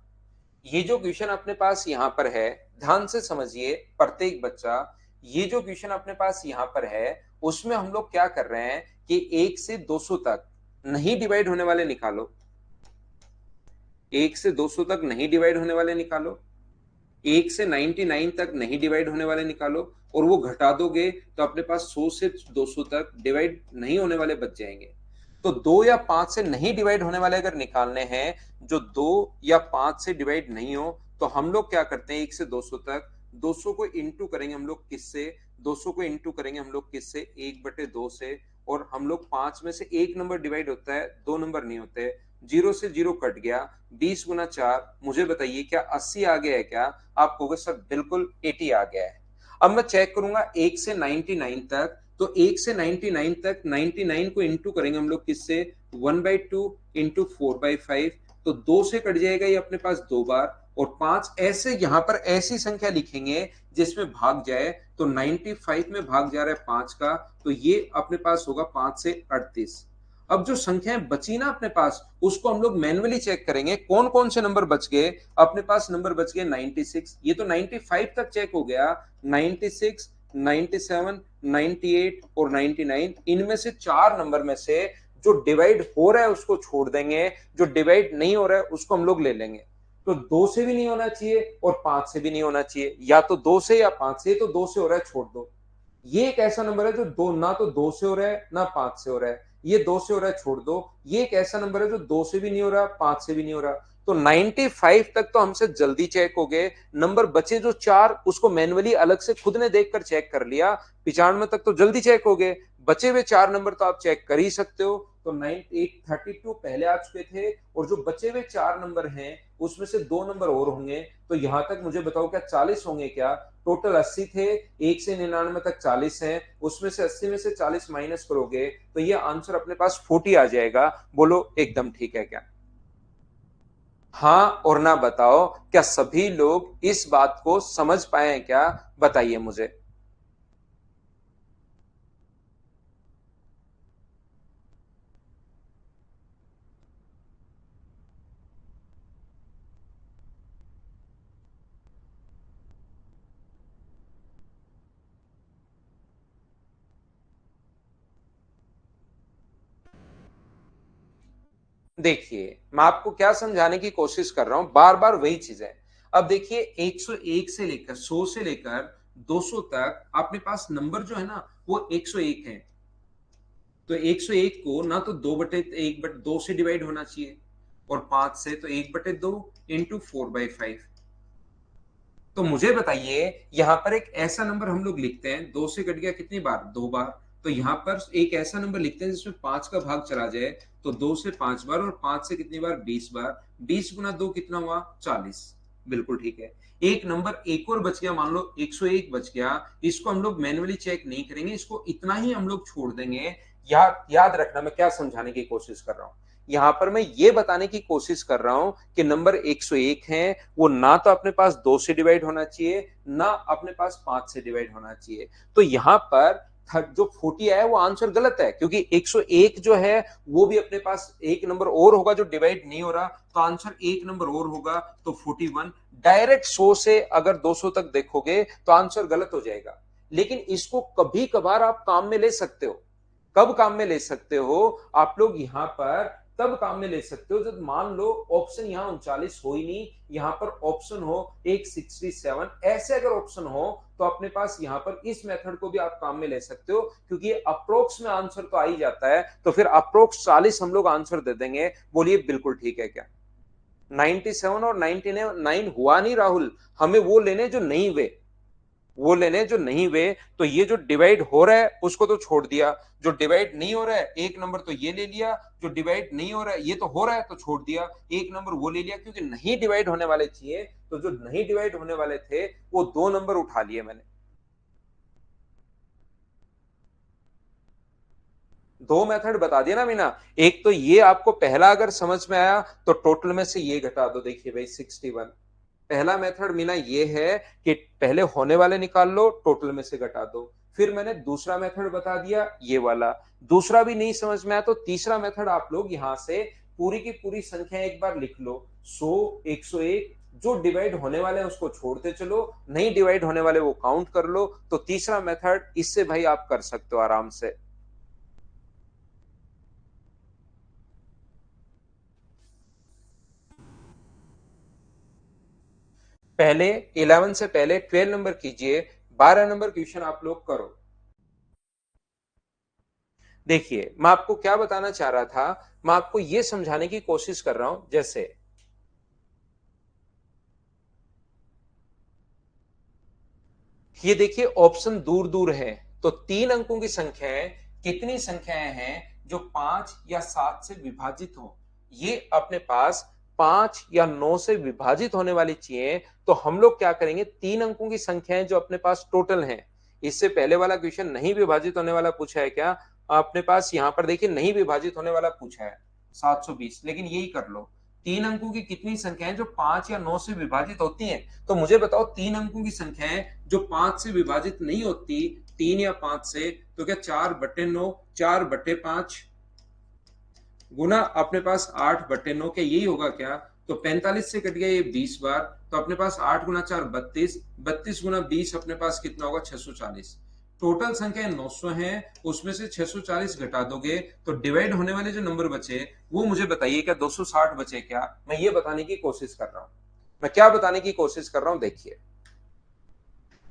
ये जो क्वेश्चन अपने पास यहाँ पर है, ध्यान से समझिए प्रत्येक बच्चा। ये जो क्वेश्चन अपने पास यहाँ पर है उसमें हम लोग क्या कर रहे हैं कि 1 से 200 तक नहीं डिवाइड होने वाले निकालो। 1 से 200 तक नहीं डिवाइड होने वाले निकालो। 1 से 99 तक नहीं डिवाइड होने वाले निकालो। और वो घटा दोगे तो अपने पास 100 से 200 तक डिवाइड नहीं होने वाले बच जाएंगे। तो 2 या 5 से नहीं डिवाइड होने वाले अगर निकालने हैं, जो 2 या 5 से डिवाइड नहीं हो, तो हम लोग क्या करते हैं? 1 से 200 तक 200 को इंटू करेंगे हम लोग किससे? 200 को इंटू करेंगे हम लोग किससे? 1/2 से। और हम लोग 5 में से एक नंबर डिवाइड होता है, दो नंबर नहीं होते। जीरो से जीरो कट गया। 20 गुना 4, मुझे बताइए क्या 80 आ गया है क्या? आप कहोगे सर बिल्कुल 80 आ गया है। अब मैं चेक करूंगा 1 से 99 तक। तो 1 से 99 तक 99 को इंटू करेंगे हम लोग किससे? 1/2 इंटू 4/5। तो 2 से कट जाएगा ये अपने पास दो बार। और 5 ऐसे यहां पर ऐसी संख्या लिखेंगे जिसमें भाग जाए। तो 95 में भाग जा रहा है 5 का, तो ये अपने पास होगा 5 से 38। अब जो संख्याएं बची ना अपने पास, उसको हम लोग मैन्युअली चेक करेंगे कौन कौन से नंबर बच गए। अपने पास नंबर बच गए 96, ये तो 95 तक चेक हो गया। 96, 97, 98 और 99, इनमें से चार नंबर में से जो डिवाइड हो रहा है उसको छोड़ देंगे, जो डिवाइड नहीं हो रहा है उसको हम लोग ले लेंगे। तो 2 से भी नहीं होना चाहिए और 5 से भी नहीं होना चाहिए, या तो 2 से या 5 से। तो 2 से हो रहा है, छोड़ दो। ये एक ऐसा नंबर है जो दो ना तो 2 से हो रहा है ना 5 से हो रहा है। ये 2 से हो रहा है, छोड़ दो। ये एक ऐसा नंबर है जो 2 से भी नहीं हो रहा, 5 से भी नहीं हो रहा। तो 95 तक तो हमसे जल्दी चेक हो गए। नंबर बचे जो चार, उसको मैन्युअली अलग से खुद ने देखकर चेक कर लिया। 95 तक तो जल्दी चेक हो गए। बचे हुए चार नंबर तो आप चेक कर ही सकते हो। तो 9832 पहले आ चुके थे, और जो बचे हुए चार नंबर हैं उसमें से दो नंबर और होंगे। तो यहां तक मुझे बताओ क्या 40 होंगे क्या? टोटल 80 थे, 1 से 99 तक 40 हैं। उसमें से 80 में से 40 माइनस करोगे तो ये आंसर अपने पास 40 आ जाएगा। बोलो एकदम ठीक है क्या? हाँ और ना बताओ, क्या सभी लोग इस बात को समझ पाए हैं क्या? बताइए मुझे। देखिए मैं आपको क्या समझाने की कोशिश कर रहा हूं, बार बार वही चीजें। अब देखिए 101 से लेकर 100 से लेकर 200 तक अपने पास नंबर जो है ना वो 101 है। तो 101 को ना तो 2 से डिवाइड होना चाहिए, और 5 से तो 1/2 इंटू 4/5। तो मुझे बताइए, यहां पर एक ऐसा नंबर हम लोग लिखते हैं, 2 से कट गया कितनी बार? दो बार। तो यहां पर एक ऐसा नंबर लिखते हैं जिसमें 5 का भाग चला जाए। तो 2 से 5 बार, और 5 से कितनी बार? 20 बार। 20 गुना 2 कितना हुआ? 40। बिल्कुल ठीक है। एक नंबर एक और बच गया, मान लो 101 बच गया, इसको हम लोग मैन्युअली चेक नहीं करेंगे, इसको इतना ही हम लोग छोड़ देंगे। याद रखना मैं क्या समझाने की कोशिश कर रहा हूं। यहां पर मैं ये बताने की कोशिश कर रहा हूं कि नंबर 101 है, वो ना तो अपने पास 2 से डिवाइड होना चाहिए, ना अपने पास 5 से डिवाइड होना चाहिए। तो यहां पर जो 40 आया वो आंसर गलत है, क्योंकि 101 जो है वो भी अपने पास एक नंबर और होगा जो डिवाइड नहीं हो रहा, तो आंसर एक नंबर और होगा, तो 41। डायरेक्ट 100 से अगर 200 तक देखोगे तो आंसर गलत हो जाएगा। लेकिन इसको कभी कभार आप काम में ले सकते हो। कब काम में ले सकते हो आप लोग? यहां पर तब काम में ले सकते हो जब मान लो ऑप्शन यहां 39 हो ही नहीं, यहां पर ऑप्शन हो एक 67। ऐसे अगर ऑप्शन हो तो अपने पास यहां पर इस मेथड को भी आप काम में ले सकते हो, क्योंकि अप्रोक्स में आंसर तो आ ही जाता है। तो फिर अप्रोक्स 40 हम लोग आंसर दे देंगे। बोलिए बिल्कुल ठीक है क्या? 97 और 99 हुआ नहीं राहुल, हमें वो लेने जो नहीं हुए, वो लेने जो नहीं हुए। तो ये जो डिवाइड हो रहा है उसको तो छोड़ दिया, जो डिवाइड नहीं हो रहा है एक नंबर तो ये ले लिया, जो डिवाइड नहीं हो रहा है ये तो हो रहा है तो छोड़ दिया, एक नंबर वो ले लिया, क्योंकि नहीं डिवाइड होने वाले चाहिए, तो जो नहीं डिवाइड होने वाले थे वो 2 नंबर उठा लिए मैंने। 2 मेथड बता दिया ना मीना। एक तो ये आपको पहला अगर समझ में आया तो टोटल में से ये घटा दो, देखिए भाई 61। पहला मेथड मीना ये है कि पहले होने वाले निकाल लो, टोटल में से घटा दो। फिर मैंने दूसरा मेथड बता दिया ये वाला। दूसरा भी नहीं समझ में आया तो तीसरा मेथड आप लोग यहां से पूरी की पूरी संख्या एक बार लिख लो, 100, 101। जो डिवाइड होने वाले हैं उसको छोड़ते चलो, नहीं डिवाइड होने वाले वो काउंट कर लो। तो तीसरा मेथड इससे भाई आप कर सकते हो आराम से। पहले 11 से पहले 12 नंबर कीजिए, 12 नंबर क्वेश्चन आप लोग करो। देखिए मैं आपको क्या बताना चाह रहा था, मैं आपको यह समझाने की कोशिश कर रहा हूं। जैसे ये देखिए ऑप्शन दूर दूर है, तो 3 अंकों की संख्याएं, कितनी संख्याएं हैं जो 5 या 7 से विभाजित हो? ये अपने पास 5 या 9 से विभाजित होने वाली चाहिए। तो हम लोग क्या करेंगे, 3 अंकों की संख्याएं जो अपने पास टोटल हैं। इससे पहले वाला क्वेश्चन नहीं विभाजित होने वाला पूछा है क्या? अपने पास यहां पर देखिए नहीं विभाजित होने वाला पूछा है 720, लेकिन यही कर लो। 3 अंकों की कितनी संख्याएं जो 5 या 9 से विभाजित होती हैं? तो मुझे बताओ 3 अंकों की संख्याएं जो 5 से विभाजित नहीं होती, 3 या 5 से, तो क्या 4/9, 4/5 गुना अपने पास 8/9, क्या यही होगा क्या? तो 45 से कट गया ये 20 बार, तो अपने पास 8 गुना 4 32, 32 गुना 20 अपने पास कितना होगा? 640। टोटल संख्या 900 है, उसमें से 640 घटा दोगे तो डिवाइड होने वाले जो नंबर बचे वो मुझे बताइए, क्या 260 बचे क्या? मैं ये बताने की कोशिश कर रहा हूं। मैं क्या बताने की कोशिश कर रहा हूं, देखिए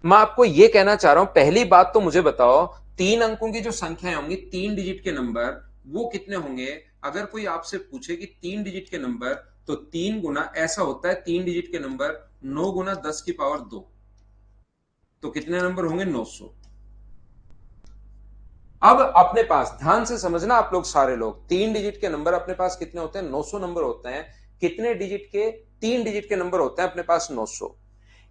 मैं आपको यह कहना चाह रहा हूं, पहली बात तो मुझे बताओ 3 अंकों की जो संख्याएं होंगी, 3 डिजिट के नंबर, वो कितने होंगे? अगर कोई आपसे पूछे कि 3 डिजिट के नंबर, तो 3 गुना ऐसा होता है 3 डिजिट के नंबर 9 गुना 10 की पावर 2, तो कितने नंबर होंगे? 900। अब अपने पास ध्यान से समझना आप लोग सारे लोग, 3 डिजिट के नंबर अपने पास कितने होते हैं? 900 नंबर होते हैं। कितने डिजिट के? 3 डिजिट के नंबर होते हैं अपने पास 900।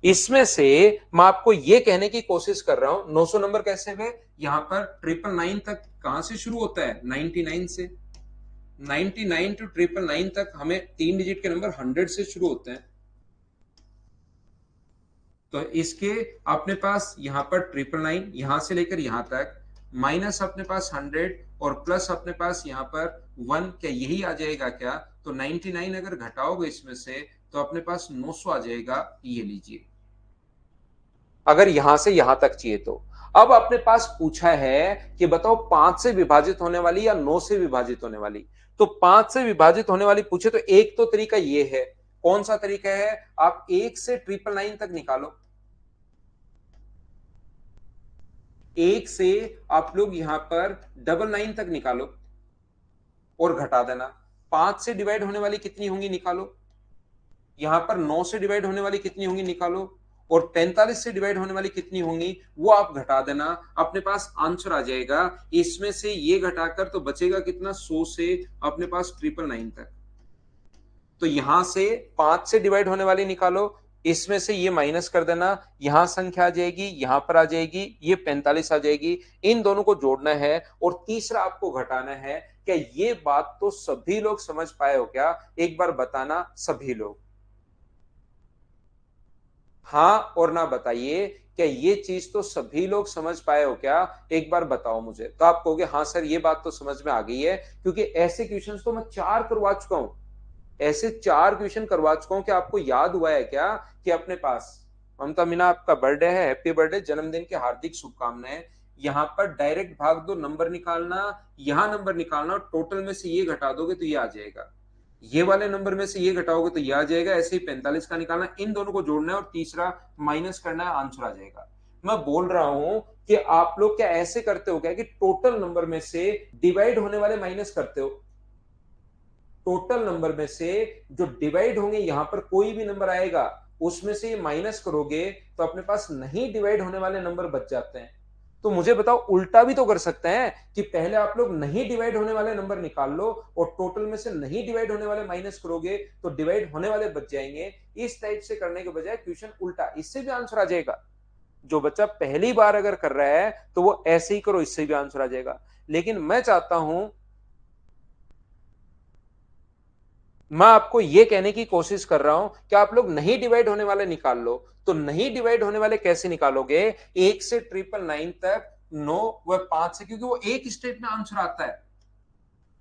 इसमें से मैं आपको यह कहने की कोशिश कर रहा हूं 900 नंबर कैसे हुए? यहां पर 999 तक कहां से शुरू होता है? 99 से। 99 टू 999 तक हमें 3 डिजिट के नंबर 100 से शुरू होते हैं। तो इसके अपने पास यहां पर 999, यहां से लेकर यहां तक, माइनस अपने पास 100 और प्लस अपने पास यहां पर 1, क्या यही आ जाएगा क्या? तो 99 अगर घटाओगे इसमें से तो अपने पास 900 आ जाएगा, ये लीजिए, अगर यहां से यहां तक चाहिए तो। अब अपने पास पूछा है कि बताओ 5 से विभाजित होने वाली या 9 से विभाजित होने वाली? तो 5 से विभाजित होने वाली पूछे तो एक तो तरीका ये है। कौन सा तरीका है? आप 1 से 999 तक निकालो। 1 से आप लोग यहां पर 99 तक निकालो और घटा देना। 5 से डिवाइड होने वाली कितनी होंगी निकालो। यहां पर 9 से डिवाइड होने वाली कितनी होंगी निकालो, और 45 से डिवाइड होने वाली कितनी होंगी वो आप घटा देना। अपने पास आंसर आ जाएगा। इसमें से ये घटाकर तो बचेगा कितना? 100 से अपने पास 999 तक। तो यहां से 5 से डिवाइड होने वाली निकालो, इसमें से ये माइनस कर देना, यहां संख्या आ जाएगी, यहां पर आ जाएगी, ये 45 आ जाएगी, इन दोनों को जोड़ना है और तीसरा आपको घटाना है। क्या ये बात तो सभी लोग समझ पाए हो क्या? एक बार बताना सभी लोग, हाँ और ना बताइए। क्या ये चीज तो सभी लोग समझ पाए हो क्या? एक बार बताओ मुझे। तो आप कहोगे हाँ सर ये बात तो समझ में आ गई है, क्योंकि ऐसे क्वेश्चंस तो मैं 4 करवा चुका हूं। ऐसे 4 क्वेश्चन करवा चुका हूं कि आपको याद हुआ है क्या कि अपने पास ममता मीना आपका बर्थडे है, हैप्पी बर्थडे, जन्मदिन की हार्दिक शुभकामनाएं। यहां पर डायरेक्ट भाग दो, नंबर निकालना, यहां नंबर निकालना और टोटल में से ये घटा दोगे तो ये आ जाएगा, ये वाले नंबर में से ये घटाओगे तो ये आ जाएगा, ऐसे ही 45 का निकालना, इन दोनों को जोड़ना है और तीसरा माइनस करना है, आंसर आ जाएगा। मैं बोल रहा हूं कि आप लोग क्या ऐसे करते हो क्या कि टोटल नंबर में से डिवाइड होने वाले माइनस करते हो? टोटल नंबर में से जो डिवाइड होंगे, यहां पर कोई भी नंबर आएगा उसमें से ये माइनस करोगे तो अपने पास नहीं डिवाइड होने वाले नंबर बच जाते हैं। तो मुझे बताओ उल्टा भी तो कर सकते हैं कि पहले आप लोग नहीं डिवाइड होने वाले नंबर निकाल लो और टोटल में से नहीं डिवाइड होने वाले माइनस करोगे तो डिवाइड होने वाले बच जाएंगे। इस टाइप से करने के बजाय क्वेश्चन उल्टा, इससे भी आंसर आ जाएगा। जो बच्चा पहली बार अगर कर रहा है तो वो ऐसे ही करो, इससे भी आंसर आ जाएगा। लेकिन मैं चाहता हूं, मैं आपको यह कहने की कोशिश कर रहा हूं कि आप लोग नहीं डिवाइड होने वाले निकाल लो। तो नहीं डिवाइड होने वाले कैसे निकालोगे? 1 से 999 तक, 9 व 5 से, क्योंकि वो एक स्टेप में आंसर आता है,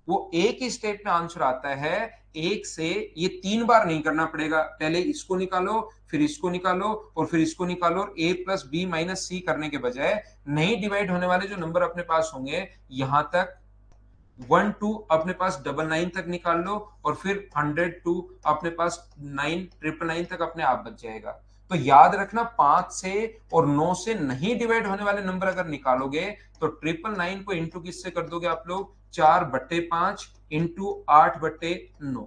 वो एक ही स्टेप में आंसर आता है। एक से ये 3 बार नहीं करना पड़ेगा, पहले इसको निकालो, फिर इसको निकालो और फिर इसको निकालो, और a प्लस बी माइनस सी करने के बजाय नहीं डिवाइड होने वाले जो नंबर अपने पास होंगे, यहां तक 1 2 अपने पास 99 तक निकाल लो और फिर 102 अपने पास 9 999 तक अपने आप बच जाएगा। तो याद रखना 5 से और 9 से नहीं डिवाइड होने वाले नंबर अगर निकालोगे तो 999 को इंटू किससे कर दोगे आप लोग? 4/5 इंटू 8/9।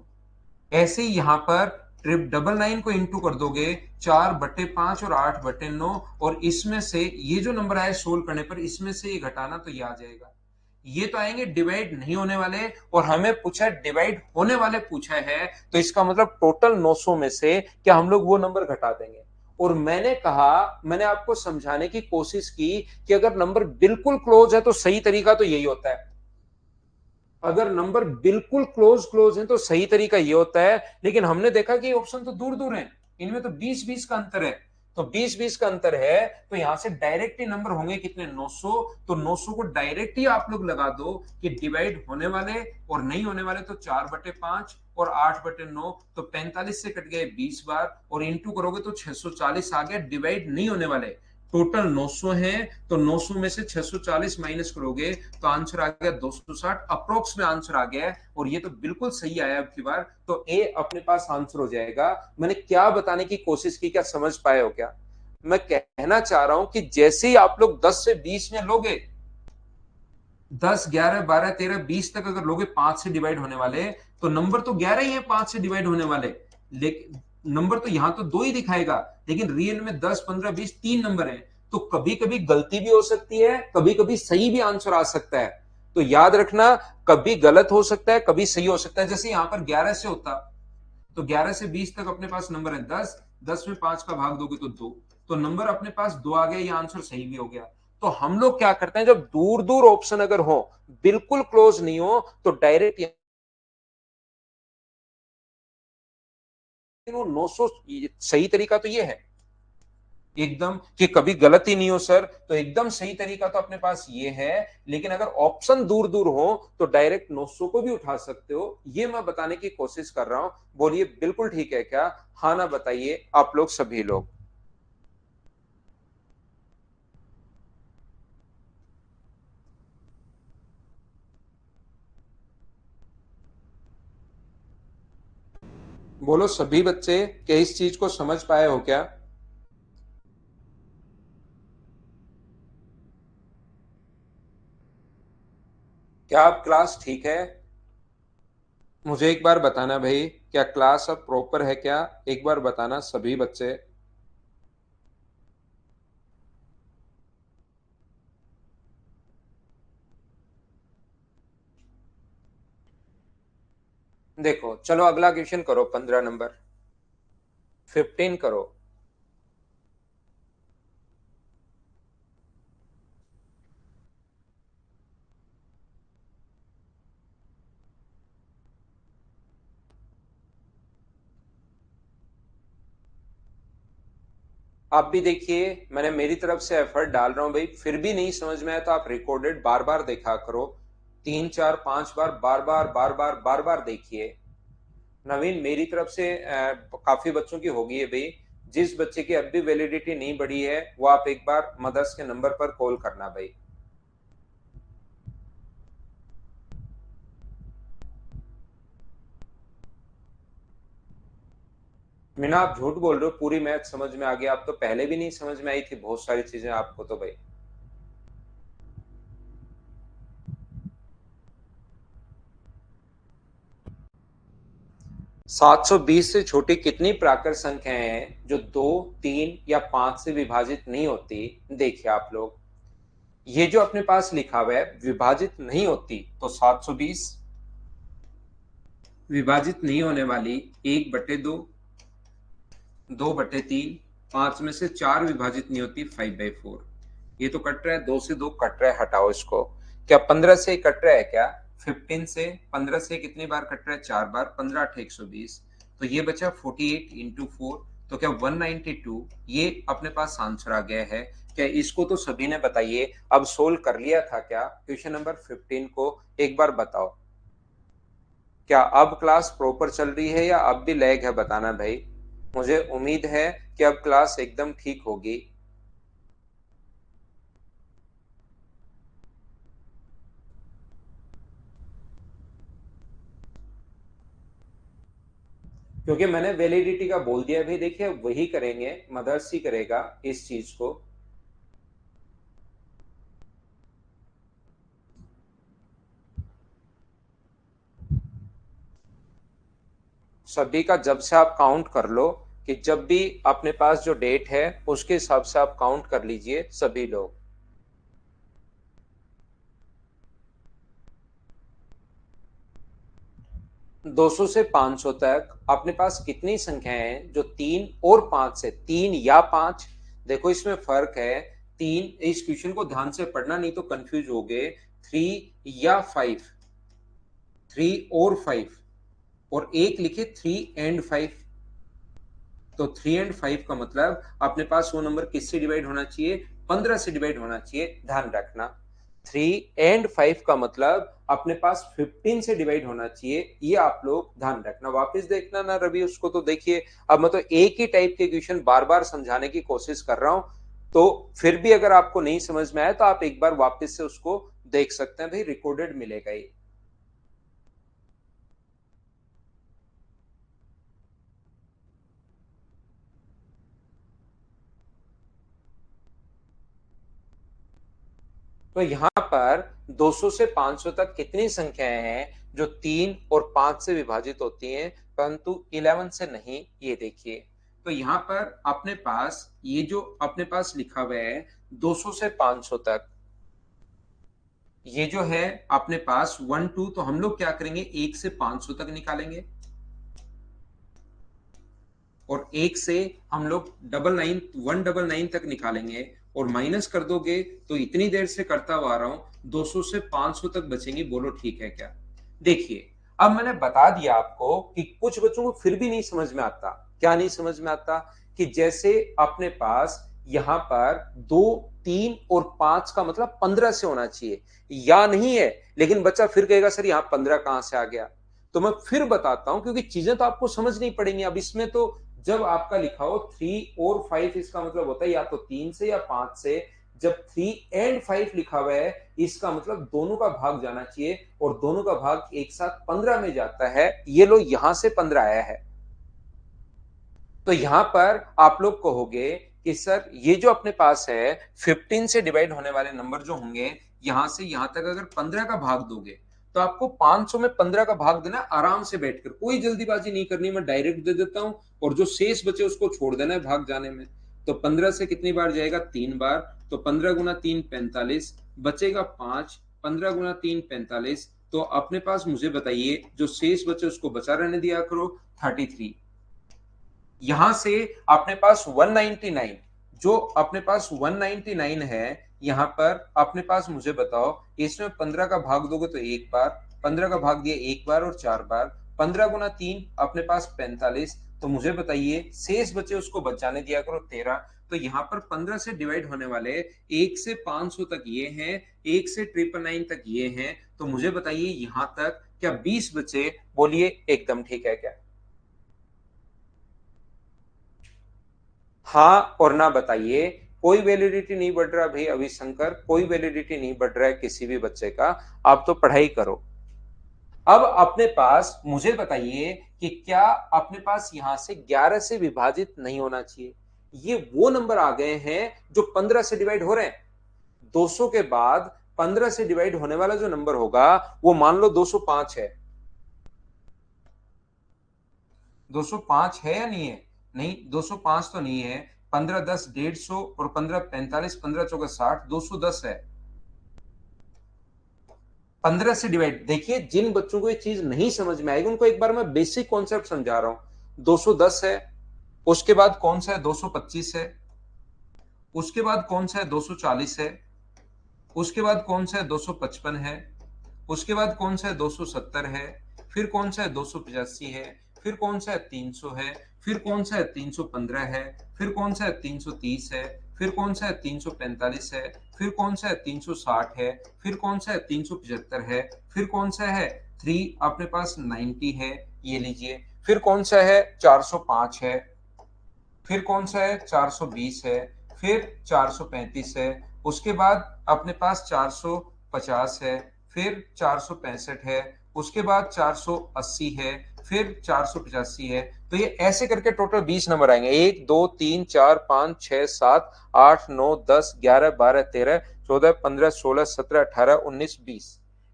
ऐसे ही यहां पर 999 को इंटू कर दोगे 4/5 और 8/9, और इसमें से ये जो नंबर आए सोल्व करने पर इसमें से ये घटाना तो ये आ जाएगा। ये तो आएंगे डिवाइड नहीं होने वाले, और हमें पूछा डिवाइड होने वाले पूछा है, तो इसका मतलब टोटल 900 में से क्या हम लोग वो नंबर घटा देंगे। और मैंने कहा, मैंने आपको समझाने की कोशिश की कि अगर नंबर बिल्कुल क्लोज है तो सही तरीका तो यही होता है। अगर नंबर बिल्कुल क्लोज क्लोज है तो सही तरीका ये होता है, लेकिन हमने देखा कि ऑप्शन तो दूर दूर है, इनमें तो 20-20 का अंतर है। तो 20-20 का अंतर है तो यहां से डायरेक्ट ही नंबर होंगे कितने? 900। तो 900 को डायरेक्ट ही आप लोग लगा दो कि डिवाइड होने वाले और नहीं होने वाले, तो 4/5 और 8/9, तो 45 से कट गए 20 बार और इंटू करोगे तो 640 आ गया डिवाइड नहीं होने वाले। टोटल 900 है तो 900 में से 640 माइनस करोगे तो आंसर आ गया 260, अप्रोक्स में आंसर आ गया है, और ये तो बिल्कुल सही आया अब की बार। तो ए अपने पास आंसर हो जाएगा। मैंने क्या बताने की कोशिश की, क्या समझ पाए हो क्या? मैं कहना चाह रहा हूं कि जैसे ही आप लोग 10 से 20 में लोगे, 10 11 12 13 20 तक अगर लोगे 5 से डिवाइड होने वाले, तो नंबर तो 11 ही है 5 से डिवाइड होने वाले, लेकिन नंबर तो यहां तो 2 ही दिखाएगा, लेकिन रियल में 10 15 20 तीन नंबर है। तो कभी कभी गलती भी हो सकती है, कभी कभी सही भी आंसर आ सकता है। तो याद रखना, कभी गलत हो सकता है, कभी सही हो सकता है। जैसे यहां पर 11 से होता तो 11 से 20 तक अपने पास नंबर है 10, 10 में 5 का भाग दोगे तो 2, तो नंबर अपने पास 2 आ गया, ये आंसर सही भी हो गया। तो हम लोग क्या करते हैं, जब दूर दूर ऑप्शन अगर हो, बिल्कुल क्लोज नहीं हो, तो डायरेक्ट वो 900, सही तरीका तो ये है एकदम कि कभी गलत ही नहीं हो सर, तो एकदम सही तरीका तो अपने पास ये है। लेकिन अगर ऑप्शन दूर दूर हो तो डायरेक्ट 900 को भी उठा सकते हो, ये मैं बताने की कोशिश कर रहा हूं। बोलिए बिल्कुल ठीक है क्या? हाँ ना बताइए आप लोग सभी लोग। बोलो सभी बच्चे, क्या इस चीज को समझ पाए हो क्या? क्या आप क्लास ठीक है? मुझे एक बार बताना भाई, क्या क्लास अब प्रॉपर है क्या? एक बार बताना सभी बच्चे। देखो चलो अगला क्वेश्चन करो, 15 नंबर, 15 करो। आप भी देखिए, मैंने मेरी तरफ से एफर्ट डाल रहा हूं भाई, फिर भी नहीं समझ में आया तो आप रिकॉर्डेड बार बार देखा करो, 3 4 5 बार बार बार बार बार बार बार देखिए। नवीन, मेरी तरफ से काफी बच्चों की होगी है भाई। जिस बच्चे की अब भी वैलिडिटी नहीं बढ़ी है वो आप एक बार मदर्स के नंबर पर कॉल करना भाई। मीना, आप झूठ बोल रहे हो, पूरी मैथ समझ में आ गया, आप तो पहले भी नहीं समझ में आई थी बहुत सारी चीजें आपको तो भाई। 720 से छोटी कितनी प्राकृत संख्याएं हैं जो 2 3 या 5 से विभाजित नहीं होती? देखिए आप लोग, ये जो अपने पास लिखा हुआ है विभाजित नहीं होती, तो 720 विभाजित नहीं होने वाली 1/2, 2/3, 5 में से 4 विभाजित नहीं होती 5/4। ये तो कट रहा है, 2 से 2 कट रहा है, हटाओ इसको। क्या 15 से कट रहा है क्या? 15 से 15 से कितनी बार कट रहा है? 4 बार, 15 8 120, तो ये बचा 48 इंटू 4, तो क्या 192? ये अपने पास आंसर आ गया है। क्या इसको तो सभी ने बताइए अब सोल्व कर लिया था क्या क्वेश्चन नंबर 15 को? एक बार बताओ, क्या अब क्लास प्रॉपर चल रही है या अब भी लैग है? बताना भाई, मुझे उम्मीद है कि अब क्लास एकदम ठीक होगी। क्योंकि मैंने वैलिडिटी का बोल दिया भाई, देखिए वही करेंगे, मदर्स ही करेगा इस चीज को। सभी का जब से आप काउंट कर लो, कि जब भी अपने पास जो डेट है उसके हिसाब से आप काउंट कर लीजिए सभी लोग। 200 से 500 तक अपने पास कितनी संख्याएं हैं जो 3 और 5 से, 3 या 5, देखो इसमें फर्क है। तीन, इस क्वेश्चन को ध्यान से पढ़ना नहीं तो कंफ्यूज हो गए। 3 या 5, 3 और 5, और एक लिखे 3 एंड 5, तो 3 एंड 5 का मतलब अपने पास वो नंबर किससे डिवाइड होना चाहिए? 15 से डिवाइड होना चाहिए, ध्यान रखना। 3 एंड 5 का मतलब अपने पास 15 से डिवाइड होना चाहिए, ये आप लोग ध्यान रखना। वापस देखना ना रवि उसको, तो देखिए अब मैं तो एक ही टाइप के क्वेश्चन बार बार समझाने की कोशिश कर रहा हूं, तो फिर भी अगर आपको नहीं समझ में आया तो आप एक बार वापस से उसको देख सकते हैं भाई, रिकॉर्डेड मिलेगा ही। तो यहाँ पर 200 से 500 तक कितनी संख्याएं हैं जो 3 और 5 से विभाजित होती हैं परंतु 11 से नहीं? ये देखिए, तो यहाँ पर अपने पास ये जो अपने पास लिखा हुआ है 200 से 500 तक, ये जो है अपने पास 1 2, तो हम लोग क्या करेंगे, 1 से 500 तक निकालेंगे, और एक से हम लोग 199 तक निकालेंगे, और माइनस कर दोगे तो इतनी देर से करता हुआ आ रहा हूं, 200 से 500 तक बचेंगे, बोलो ठीक है क्या? देखिए, अब मैंने बता दिया आपको कि कुछ बच्चों को फिर भी नहीं समझ में आता। क्या नहीं समझ में आता? कि जैसे अपने पास यहां पर 2 3 और 5 का मतलब 15 से होना चाहिए, या नहीं है, लेकिन बच्चा फिर कहेगा सर यहाँ 15 कहां से आ गया? तो मैं फिर बताता हूं, क्योंकि चीजें तो आपको समझनी पड़ेंगी। अब इसमें तो जब आपका लिखा हो 3 और 5, इसका मतलब होता है या तो 3 से या 5 से। जब 3 एंड 5 लिखा हुआ है, इसका मतलब दोनों का भाग जाना चाहिए, और दोनों का भाग एक साथ 15 में जाता है। ये लो, यहां से 15 आया है, तो यहां पर आप लोग कहोगे कि सर ये जो अपने पास है 15 से डिवाइड होने वाले नंबर जो होंगे, यहां से यहां तक अगर 15 का भाग दोगे तो आपको 500 में 15 का भाग देना, आराम से बैठकर, कोई जल्दीबाजी नहीं करनी, मैं डायरेक्ट दे देता हूं, और जो शेष बचे उसको छोड़ देना है भाग जाने में। तो 15 से कितनी बार जाएगा? 3 बार, तो 15 × 3 45, बचेगा 5, 15 × 3 45, तो अपने पास मुझे बताइए जो शेष बचे उसको बचा रहने दिया करो, 33। यहां से अपने पास 199, जो अपने पास 199 है, यहां पर अपने पास मुझे बताओ, इसमें 15 का भाग दोगे तो एक बार, 15 का भाग दिया एक बार और 4 बार, 15 × 3 अपने पास 45, तो मुझे बताइए शेष बचे उसको बचाने दिया करो 13। तो यहाँ पर 15 से डिवाइड होने वाले 1 से 500 तक ये हैं, 1 से 999 तक ये हैं, तो मुझे बताइए यहां तक क्या 20 बचे? बोलिए एकदम ठीक है क्या? हाँ और ना बताइए। कोई वैलिडिटी नहीं बढ़ रहा भाई अभी शंकर, कोई वैलिडिटी नहीं बढ़ रहा है किसी भी बच्चे का। आप तो पढ़ाई करो। अब अपने पास मुझे बताइए कि क्या अपने पास यहां से 11 से विभाजित नहीं होना चाहिए? ये वो नंबर आ गए हैं जो 15 से डिवाइड हो रहे हैं। 200 के बाद 15 से डिवाइड होने वाला जो नंबर होगा वो मान लो 205 है। 205 है या नहीं है? नहीं, 205 तो नहीं है। 15 10 150 और 15 45, 15 चौका 60, 210 है। 15 से डिवाइड, देखिए जिन बच्चों को ये चीज नहीं समझ में आएगी उनको एक बार मैं बेसिक कॉन्सेप्ट समझा रहा हूं। 210 है, उसके बाद कौन सा है? 225 है, उसके बाद कौन सा है? 240 है, उसके बाद कौन सा है? 255 है, उसके बाद कौन सा है? 270 है, फिर कौन सा है? 285 है, फिर कौन सा है? 300 है, फिर कौन सा है? 315 है, फिर कौन सा है? 330 है, फिर कौन सा है? 345 है, फिर कौन सा है? 360 है, फिर कौन सा है? 375 है, फिर कौन सा है? 3 अपने पास 90 है, ये लीजिए। फिर कौन सा है? 405 है, फिर कौन सा है? 420 है, फिर 435 है, उसके बाद अपने पास 450 है, फिर 465 है, उसके बाद 480 है, फिर 485 है। तो ये ऐसे करके टोटल 20 नंबर आएंगे। 1 2 3 4 5 6 7 8 9 10 11 12 13 14 15 16 17 18 19 20,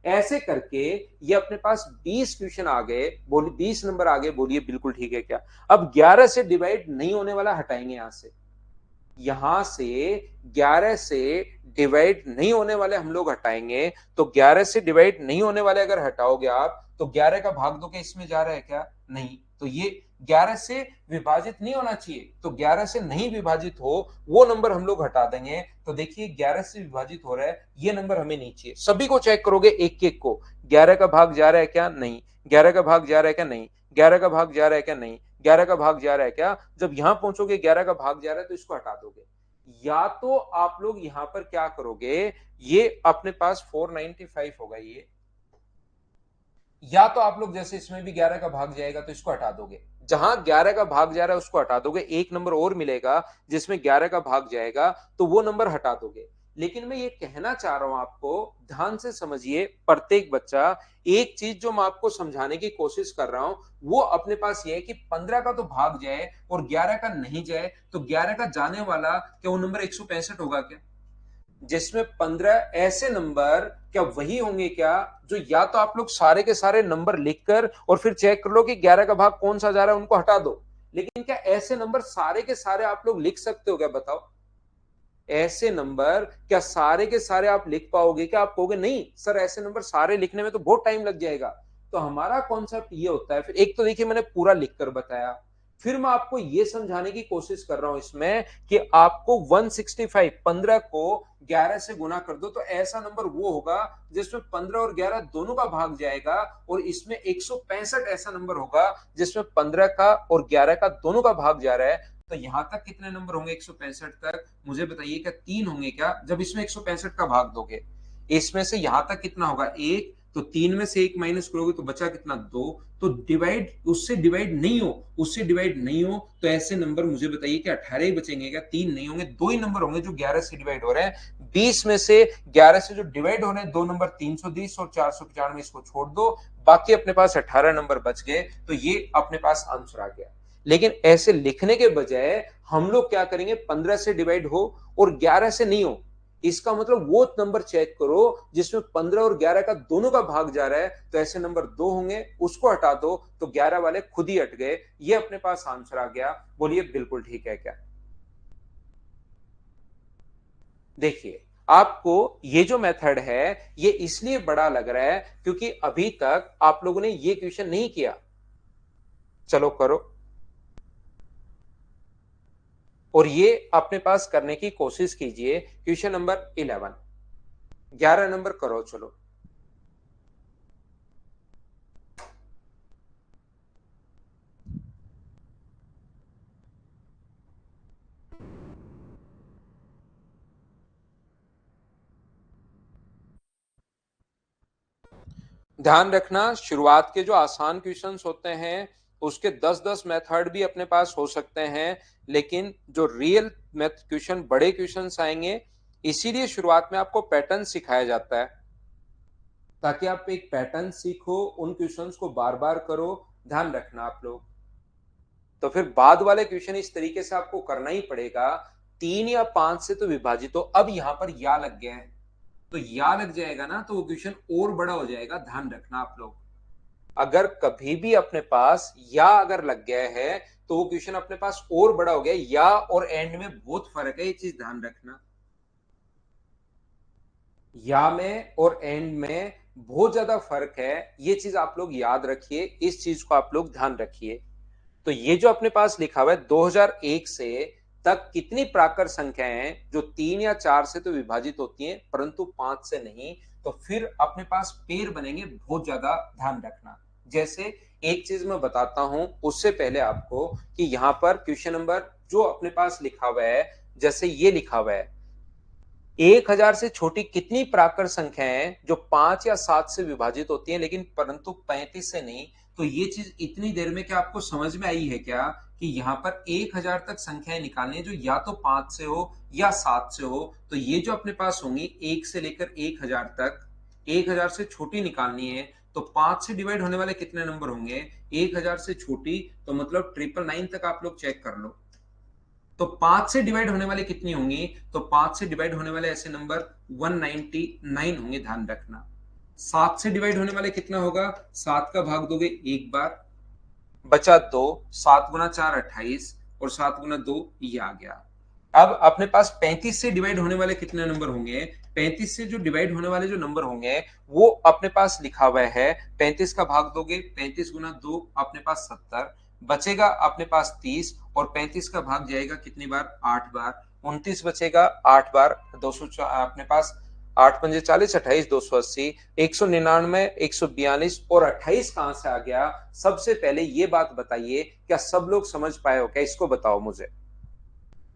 ऐसे करके ये अपने पास 20 क्वेश्चन आ गए। बोलिए 20 नंबर आ गए। बोलिए बिल्कुल ठीक है क्या? अब 11 से डिवाइड नहीं होने वाला हटाएंगे यहां से। यहां से 11 से डिवाइड नहीं होने वाले हम लोग हटाएंगे। तो 11 से डिवाइड नहीं होने वाले अगर हटाओगे आप तो 11 का भाग दो के इसमें जा रहा है क्या? नहीं। तो ये 11 से विभाजित नहीं होना चाहिए, तो 11 से नहीं विभाजित हो वो नंबर हम लोग हटा देंगे। तो देखिए 11 से विभाजित हो रहा है, ये नंबर हमें नहीं चाहिए। सभी को चेक करोगे एक एक को, 11 का भाग जा रहा है क्या? नहीं। 11 का भाग जा रहा है क्या? नहीं। 11 का भाग जा रहा है क्या? नहीं। 11 का भाग जा रहा है क्या? जब यहां पहुंचोगे 11 का भाग जा रहा है तो इसको हटा दोगे। या तो आप लोग यहां पर क्या करोगे, ये अपने पास 495 होगा ये, या तो आप लोग जैसे इसमें भी 11 का भाग जाएगा तो इसको हटा दोगे। जहां 11 का भाग जा रहा है उसको हटा दोगे, एक नंबर और मिलेगा जिसमें 11 का भाग जाएगा तो वो नंबर हटा दोगे। लेकिन मैं ये कहना चाह रहा हूं आपको, ध्यान से समझिए प्रत्येक बच्चा। एक चीज जो मैं आपको समझाने की कोशिश कर रहा हूं वो अपने पास ये है कि 15 का तो भाग जाए और 11 का नहीं जाए, तो 11 का जाने वाला क्या वो नंबर 165 होगा क्या? जिसमें 15 ऐसे नंबर क्या वही होंगे क्या जो या तो आप लोग सारे के सारे नंबर लिखकर और फिर चेक कर लो कि 11 का भाग कौन सा जा रहा है उनको हटा दो। लेकिन क्या ऐसे नंबर सारे के सारे आप लोग लिख सकते हो क्या? बताओ। ऐसे नंबर क्या सारे के सारे आप लिख पाओगे क्या? आप कहोगे नहीं सर ऐसे नंबर सारे लिखने में तो बहुत टाइम लग जाएगा। तो हमारा कॉन्सेप्ट ये होता है, फिर एक तो देखिए मैंने पूरा लिखकर बताया, फिर मैं आपको ये समझाने की कोशिश कर रहा हूं इसमें कि आपको 165 15 को 11 से गुना कर दो तो ऐसा नंबर वो होगा जिसमें 15 और 11 दोनों का भाग जाएगा, और इसमें 165 ऐसा नंबर होगा जिसमें 15 का और 11 का दोनों का भाग जा रहा है। तो यहां तक कितने नंबर होंगे 165 तक? मुझे बताइए क्या 3 होंगे क्या जब इसमें 165 का भाग दोगे? इसमें से यहां तक कितना होगा? एक। तो 3 में से एक माइनस करोगे तो बचा कितना? 2। तो डिवाइड उससे डिवाइड नहीं हो, उससे डिवाइड नहीं हो तो ऐसे नंबर मुझे बताइए कि 18 ही बचेंगे क्या? 3 नहीं होंगे, 2 ही नंबर होंगे जो 11 से डिवाइड हो रहे हैं। 20 में से 11 से जो डिवाइड हो रहे हैं दो नंबर 320 और 495, इसको छोड़ दो, बाकी अपने पास 18 नंबर बच गए। तो ये अपने पास आंसर आ गया। लेकिन ऐसे लिखने के बजाय हम लोग क्या करेंगे, 15 से डिवाइड हो और 11 से नहीं हो, इसका मतलब वो नंबर चेक करो जिसमें 15 और 11 का दोनों का भाग जा रहा है, तो ऐसे नंबर 2 होंगे, उसको हटा दो तो 11 वाले खुद ही हट गए। ये अपने पास आंसर आ गया। बोलिए बिल्कुल ठीक है क्या? देखिए आपको ये जो मेथड है ये इसलिए बड़ा लग रहा है क्योंकि अभी तक आप लोगों ने ये क्वेश्चन नहीं किया। चलो करो, और ये अपने पास करने की कोशिश कीजिए। क्वेश्चन नंबर 11, 11 नंबर करो चलो। ध्यान रखना, शुरुआत के जो आसान क्वेश्चंस होते हैं उसके 10-10 मेथड भी अपने पास हो सकते हैं, लेकिन जो रियल मैथ क्वेश्चन, बड़े क्वेश्चंस आएंगे, इसीलिए शुरुआत में आपको पैटर्न सिखाया जाता है, ताकि आप एक पैटर्न सीखो, उन क्वेश्चंस को बार बार करो। ध्यान रखना आप लोग। तो फिर बाद वाले क्वेश्चन इस तरीके से आपको करना ही पड़ेगा, 3 या 5 से तो विभाजित हो। अब यहां पर या लग गया है, तो या लग जाएगा ना, तो वो क्वेश्चन और बड़ा हो जाएगा। ध्यान रखना आप लोग, अगर कभी भी अपने पास या अगर लग गया है तो वो क्वेश्चन अपने पास और बड़ा हो गया। या और एंड में बहुत फर्क है, ये चीज ध्यान रखना। या में और एंड में बहुत ज्यादा फर्क है, ये चीज आप लोग याद रखिए, इस चीज को आप लोग ध्यान रखिए। तो ये जो अपने पास लिखा हुआ है 2001 से तक कितनी प्राकृत संख्याएं हैं जो 3 या 4 से तो विभाजित होती हैं परंतु 5 से नहीं, तो फिर अपने पास पेड़ बनेंगे। बहुत ज्यादा ध्यान रखना। जैसे एक चीज मैं बताता हूं उससे पहले आपको, कि यहां पर क्वेश्चन नंबर जो अपने पास लिखा हुआ है, जैसे ये लिखा हुआ है 1000 से छोटी कितनी प्राकृत संख्याएं हैं जो 5 या 7 से विभाजित होती हैं लेकिन परंतु 35 से नहीं। तो ये चीज इतनी देर में क्या आपको समझ में आई है क्या, कि यहाँ पर 1000 तक संख्याएं निकालनी है जो या तो 5 से हो या 7 से हो। तो ये जो अपने पास होंगी 1 से लेकर 1000 तक, 1000 से छोटी निकालनी है, तो 5 से डिवाइड होने वाले कितने नंबर होंगे, 1000 से छोटी, तो मतलब 999 तक आप लोग चेक कर लो। तो 5 से डिवाइड होने वाले कितनी होंगी, तो 5 से डिवाइड होने वाले ऐसे नंबर 199 होंगे। ध्यान रखना। 7 से डिवाइड होने वाले कितना होगा, 7 का भाग दोगे एक बार, बचा 2, 7 गुना 4 28, और 7 गुना 2 ये आ गया। अब अपने पास 35 से डिवाइड होने वाले कितने नंबर होंगे, 35 से जो डिवाइड होने वाले जो नंबर होंगे वो अपने पास लिखा हुआ है, 35 का भाग दोगे 35 गुना 2 अपने पास 70, बचेगा अपने पास 30, और 35 का भाग जाएगा कितनी बार, 8 बार, 29 बचेगा 8 बार, 200 अपने पास 8 पंजे 40, 28 280, 199, 142 और 28 कहां से आ गया। सबसे पहले ये बात बताइए, क्या सब लोग समझ पाए हो क्या, इसको बताओ मुझे।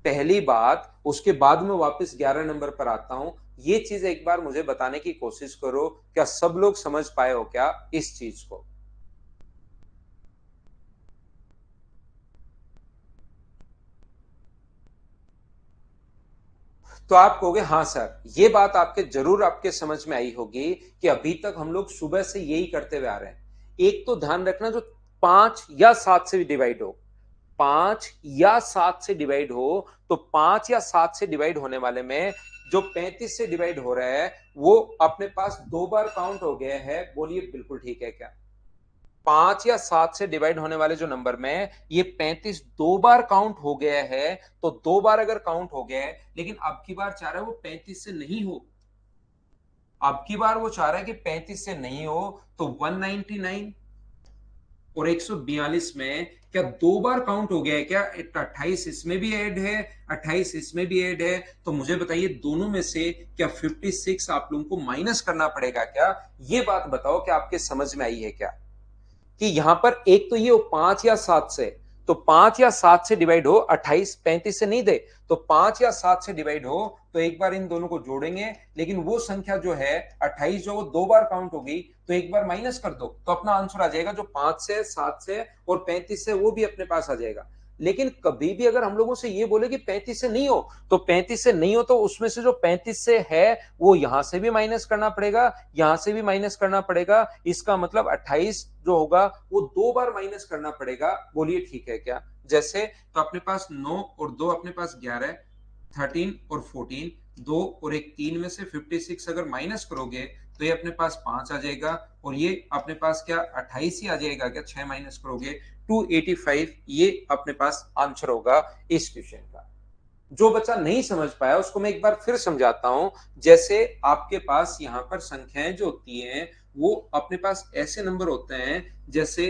पहली बात, उसके बाद में वापस 11 नंबर पर आता हूं। ये चीज एक बार मुझे बताने की कोशिश करो, क्या सब लोग समझ पाए हो क्या इस चीज को। तो आप कहोगे हाँ सर, ये बात आपके जरूर आपके समझ में आई होगी कि अभी तक हम लोग सुबह से यही करते हुए आ रहे हैं। एक तो ध्यान रखना, जो 5 या 7 से डिवाइड हो, 5 या 7 से डिवाइड हो, तो 5 या 7 से डिवाइड होने वाले में जो 35 से डिवाइड हो रहा है वो अपने पास 2 बार काउंट हो गया है। बोलिए बिल्कुल ठीक है क्या। 5 या 7 से डिवाइड होने वाले जो नंबर में ये 35 2 बार काउंट हो गया है, तो 2 बार अगर काउंट हो गया है, लेकिन अब की बार चाह रहा है वो 35 से नहीं हो, अब की बार वो चाह रहा है कि 35 से नहीं हो, तो 199 और 142 में क्या 2 बार काउंट हो गया है क्या, 28 इसमें भी ऐड है, 28 इसमें भी ऐड है, तो मुझे बताइए दोनों में से क्या 56 आप लोगों को माइनस करना पड़ेगा क्या। ये बात बताओ कि आपके समझ में आई है क्या, कि यहां पर एक तो ये 5 या 7 से, तो 5 या 7 से डिवाइड हो, 28 35 से नहीं दे, तो 5 या 7 से डिवाइड हो, तो एक बार इन दोनों को जोड़ेंगे, लेकिन वो संख्या जो है 28 जो वो 2 बार काउंट हो गई, तो एक बार माइनस कर दो, तो अपना आंसर आ जाएगा जो 5 से 7 से और 35 से, वो भी अपने पास आ जाएगा। लेकिन कभी भी अगर हम लोगों से ये बोले कि 35 से नहीं हो, तो 35 से नहीं हो तो उसमें से जो 35 से है वो यहां से भी माइनस करना पड़ेगा, यहां से भी माइनस करना पड़ेगा। इसका मतलब 28 जो होगा वो 2 बार माइनस करना पड़ेगा। बोलिए ठीक है क्या। जैसे तो अपने पास 9 और 2 अपने पास 11, 13 और 14, 2 और एक 3 में से 56 अगर माइनस करोगे तो ये अपने पास 5 आ जाएगा, और ये अपने पास क्या 28 ही आ जाएगा क्या, 6 माइनस करोगे 285, ये अपने पास आंसर होगा इस क्वेश्चन का। जो बच्चा नहीं समझ पाया उसको मैं एक बार फिर समझाता हूं। जैसे आपके पास यहाँ पर संख्याएं जो होती हैं वो अपने पास ऐसे नंबर होते हैं, जैसे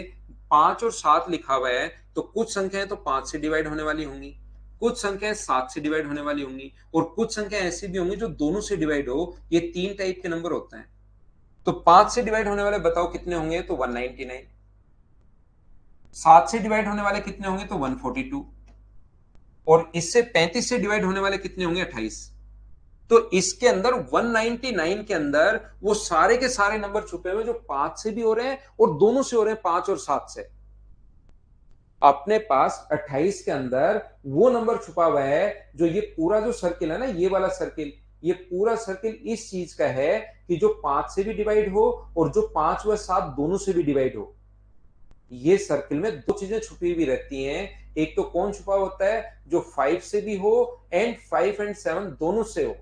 5 और 7 लिखा हुआ है, तो कुछ संख्याएं तो 5 से डिवाइड होने वाली होंगी, कुछ संख्याएं 7 से डिवाइड होने वाली होंगी, और कुछ संख्याएं ऐसी भी होंगी जो दोनों से डिवाइड हो। ये 3 टाइप के नंबर होते हैं। तो 5 से डिवाइड होने वाले बताओ कितने होंगे, तो 199। 7 से डिवाइड होने वाले कितने होंगे, तो 142। और इससे 35 से डिवाइड होने वाले कितने होंगे, 28। तो इसके अंदर 199 के अंदर वो सारे के सारे नंबर छुपे हुए जो 5 से भी हो रहे हैं और दोनों से हो रहे हैं, 5 और 7 से। अपने पास 28 के अंदर वो नंबर छुपा हुआ है जो ये पूरा जो सर्किल है ना, ये वाला सर्किल, ये पूरा सर्किल इस चीज का है कि जो 5 से भी डिवाइड हो और जो 5 व 7 दोनों से भी डिवाइड हो। ये सर्किल में दो चीजें छुपी हुई रहती हैं। एक तो कौन छुपा होता है, जो 5 से भी हो एंड 5 एंड 7 दोनों से हो।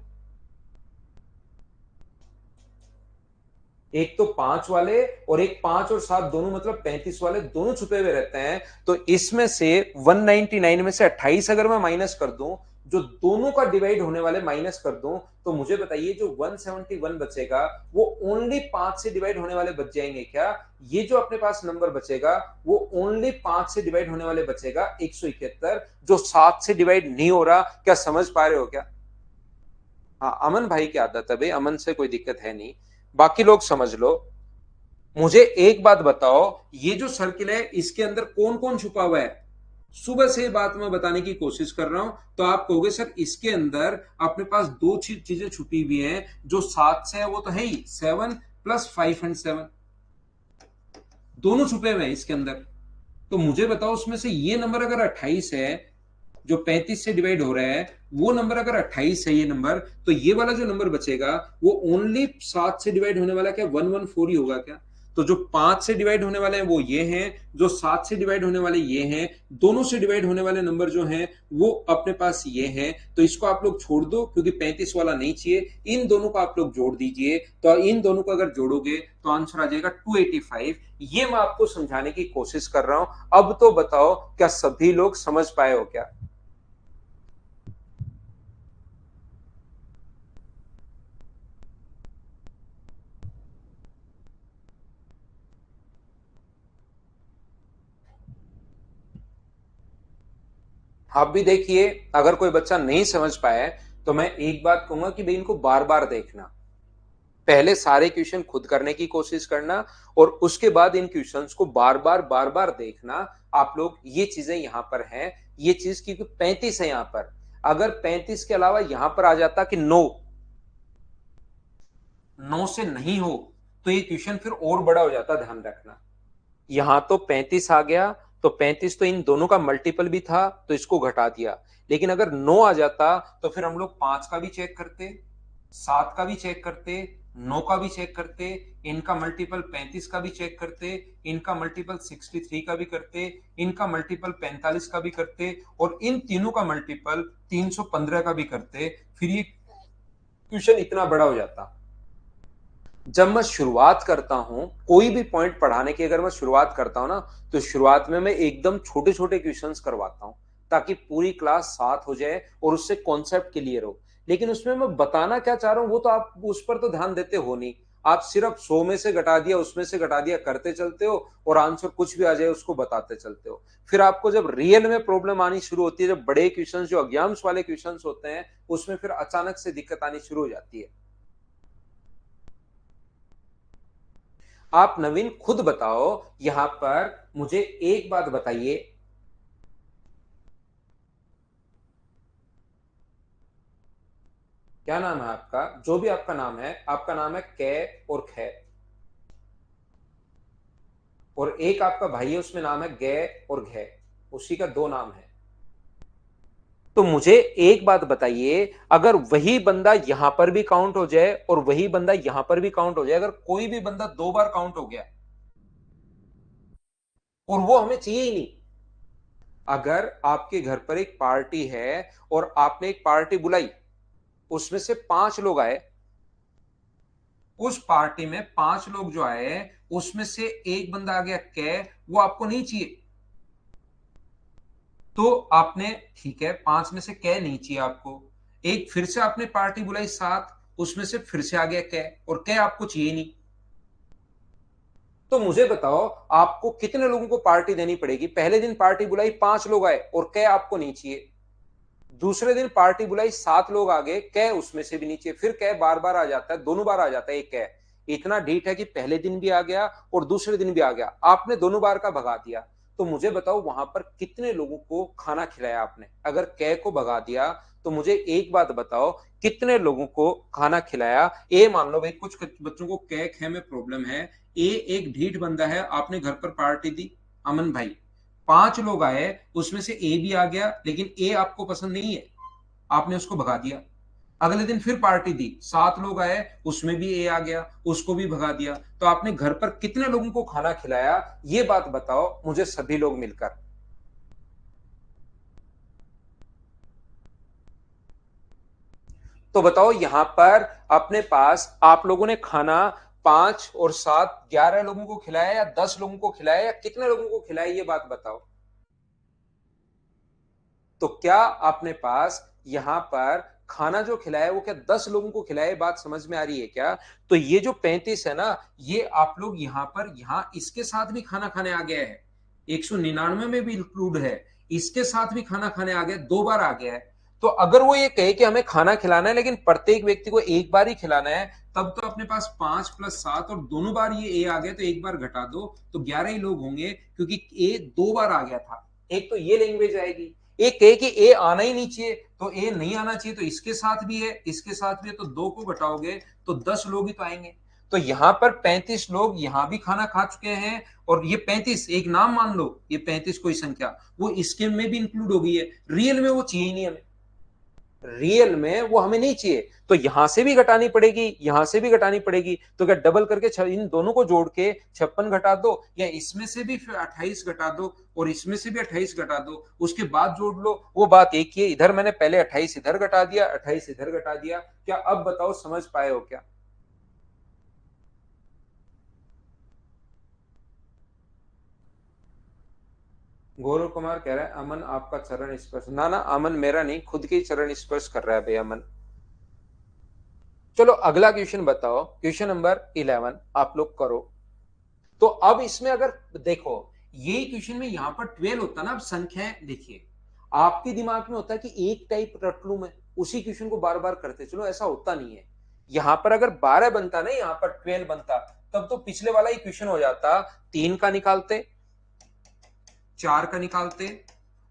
एक तो 5 वाले और एक 5 और 7 दोनों, मतलब 35 वाले दोनों छुपे हुए रहते हैं। तो इसमें से 199 में से 28 अगर मैं माइनस कर दूं, जो दोनों का डिवाइड होने वाले माइनस कर दूं, तो मुझे बताइए जो 171 बचेगा वो ओनली 5 से डिवाइड होने वाले बच जाएंगे क्या? ये जो अपने पास नंबर बचेगा वो ओनली 5 से डिवाइड होने वाले बचेगा 171, जो 7 से डिवाइड नहीं हो रहा। क्या समझ पा रहे हो क्या? हाँ, अमन भाई की आदत है भाई, अमन से कोई दिक्कत है नहीं, बाकी लोग समझ लो। मुझे एक बात बताओ, ये जो सर्किल है इसके अंदर कौन कौन छुपा हुआ है? सुबह से बात मैं बताने की कोशिश कर रहा हूं, तो आप कहोगे सर इसके अंदर अपने पास दो चीजें छुपी हुई हैं, जो 7 से है वो तो है ही, 7 प्लस 5 एंड 7 दोनों छुपे हुए हैं इसके अंदर। तो मुझे बताओ उसमें से ये नंबर अगर 28 है, जो 35 से डिवाइड हो रहा है, वो नंबर अगर 28 है ये नंबर, तो ये वाला जो नंबर बचेगा वो ओनली 7 से डिवाइड होने वाला क्या 114 ही होगा क्या? तो जो 5 से डिवाइड होने वाले हैं वो ये हैं, जो 7 से डिवाइड होने वाले ये हैं, दोनों से डिवाइड होने वाले नंबर जो हैं वो अपने पास ये हैं। तो इसको आप लोग छोड़ दो क्योंकि 35 वाला नहीं चाहिए, इन दोनों को आप लोग जोड़ दीजिए। तो इन दोनों को अगर जोड़ोगे तो आंसर आ जाएगा 285। ये मैं आपको समझाने की कोशिश कर रहा हूं। अब तो बताओ क्या सभी लोग समझ पाए हो क्या? आप भी देखिए, अगर कोई बच्चा नहीं समझ पाया तो मैं एक बात कहूंगा कि भाई इनको बार बार देखना, पहले सारे क्वेश्चन खुद करने की कोशिश करना और उसके बाद इन क्वेश्चंस को बार बार देखना। आप लोग ये चीजें यहां पर हैं, ये चीज क्योंकि 35 है यहां पर, अगर 35 के अलावा यहां पर आ जाता कि 9 9 से नहीं हो तो ये क्वेश्चन फिर और बड़ा हो जाता, ध्यान रखना। यहां तो 35 आ गया, तो 35 तो इन दोनों का मल्टीपल भी था तो इसको घटा दिया। लेकिन अगर 9 आ जाता तो फिर हम लोग 5 का भी चेक करते, 7 का भी चेक करते, 9 का भी चेक करते, इनका मल्टीपल 35 का भी चेक करते, इनका मल्टीपल 63 का भी करते, इनका मल्टीपल 45 का भी करते और इन तीनों का मल्टीपल 315 का भी करते। फिर ये क्वेश्चन इतना बड़ा हो जाता। जब मैं शुरुआत करता हूं कोई भी पॉइंट पढ़ाने की, अगर मैं शुरुआत करता हूं ना, तो शुरुआत में मैं एकदम छोटे छोटे क्वेश्चंस करवाता हूं ताकि पूरी क्लास साथ हो जाए और उससे कॉन्सेप्ट क्लियर हो। लेकिन उसमें मैं बताना क्या चाह रहा हूं वो तो आप उस पर तो ध्यान देते हो नहीं। आप सिर्फ 100 में से घटा दिया, उसमें से घटा दिया करते चलते हो और आंसर कुछ भी आ जाए उसको बताते चलते हो। फिर आपको जब रियल में प्रॉब्लम आनी शुरू होती है, जब बड़े क्वेश्चंस जो एग्जाम्स वाले क्वेश्चंस होते हैं, उसमें फिर अचानक से दिक्कत आनी शुरू हो जाती है। आप नवीन खुद बताओ, यहां पर मुझे एक बात बताइए, क्या नाम है आपका? जो भी आपका नाम है, आपका नाम है कै और खे, और एक आपका भाई है उसमें नाम है गे और घे, उसी का दो नाम है। तो मुझे एक बात बताइए, अगर वही बंदा यहां पर भी काउंट हो जाए और वही बंदा यहां पर भी काउंट हो जाए, अगर कोई भी बंदा दो बार काउंट हो गया और वो हमें चाहिए ही नहीं। अगर आपके घर पर एक पार्टी है और आपने एक पार्टी बुलाई, उसमें से 5 लोग आए, उस पार्टी में 5 लोग जो आए उसमें से एक बंदा आ गया कै, वो आपको नहीं चाहिए। तो आपने, ठीक है, 5 में से कै नहीं चाहिए आपको, एक फिर से आपने पार्टी बुलाई 7, उसमें से फिर से आ गया कै और कै आपको चाहिए नहीं। तो मुझे बताओ आपको कितने लोगों को पार्टी देनी पड़ेगी? पहले दिन पार्टी बुलाई 5 लोग आए और कै आपको नहीं चाहिए, दूसरे दिन पार्टी बुलाई 7 लोग आ गए, कै उसमें से भी नीचे, फिर कै बार बार आ जाता है, दोनों बार आ जाता है एक कै। इतना ढीठ है कि पहले दिन भी आ गया और दूसरे दिन भी आ गया, आपने दोनों बार का भगा दिया। तो मुझे बताओ वहां पर कितने लोगों को खाना खिलाया आपने। अगर कै को भगा दिया तो मुझे एक बात बताओ, कितने लोगों को खाना खिलाया। ए मान लो भाई कुछ बच्चों को कै खे में प्रॉब्लम है, ए एक ढीठ बंदा है, आपने घर पर पार्टी दी, अमन भाई 5 लोग आए, उसमें से ए भी आ गया, लेकिन ए आपको पसंद नहीं है, आपने उसको भगा दिया। अगले दिन फिर पार्टी दी, 7 लोग आए, उसमें भी ए आ गया, उसको भी भगा दिया। तो आपने घर पर कितने लोगों को खाना खिलाया, ये बात बताओ मुझे सभी लोग मिलकर। तो बताओ यहां पर अपने पास आप लोगों ने खाना 5 और 7 11 लोगों को खिलाया, या 10 लोगों को खिलाया, या कितने लोगों को खिलाया, ये बात बताओ। तो क्या आपने पास यहां पर खाना जो खिलाया वो क्या 10 लोगों को खिलाया, बात समझ में आ रही है क्या। तो ये जो 35 है ना, ये आप लोग यहां पर यहां इसके साथ भी खाना खाने आ गया है, 199 में भी इंक्लूड है, इसके साथ भी खाना खाने आ गया, 2 बार आ गया है। तो अगर वो ये कहे कि हमें खाना खिलाना है लेकिन प्रत्येक व्यक्ति को एक बार ही खिलाना है, तब तो अपने पास 5 + 7 और दोनों बार ये ए आ गया, तो एक बार घटा दो तो 11 ही लोग होंगे, क्योंकि ए 2 बार आ गया था। एक तो ये लैंग्वेज आएगी। एक कहे कि ए आना ही नहीं चाहिए, तो ए नहीं आना चाहिए, तो इसके साथ भी है, इसके साथ भी है, तो 2 को घटाओगे तो 10 लोग ही तो आएंगे। तो यहां पर 35 लोग यहां भी खाना खा चुके हैं, और ये 35 एक नाम मान लो, ये 35 कोई संख्या वो इसके में भी इंक्लूड हो गई है। रियल में वो चाहिए ही नहीं हमें, रियल में वो हमें नहीं चाहिए, तो यहां से भी घटानी पड़ेगी, यहां से भी घटानी पड़ेगी। तो क्या डबल करके इन दोनों को जोड़ के 56 घटा दो, या इसमें से भी फिर 28 घटा दो, और इसमें से भी 28 घटा दो, उसके बाद जोड़ लो, वो बात एक ही है। इधर मैंने पहले 28 इधर घटा दिया, 28 इधर घटा दिया। क्या अब बताओ समझ पाए हो क्या। गौरव कुमार कह रहा है अमन आपका चरण स्पर्श, ना ना अमन मेरा नहीं, खुद के ही चरण स्पर्श कर रहा है भाई अमन। चलो अगला क्वेश्चन बताओ, क्वेश्चन नंबर 11 आप लोग करो। तो अब इसमें अगर देखो, यही क्वेश्चन में यहां पर 12 होता ना, अब संख्याएं देखिए, आपके दिमाग में होता है कि एक टाइप रट लूं मैं, उसी क्वेश्चन को बार बार करते चलो, ऐसा होता नहीं है। यहां पर अगर 12 बनता ना, यहां पर 12 बनता, तब तो पिछले वाला ही क्वेश्चन हो जाता, 3 का निकालते, 4 का निकालते,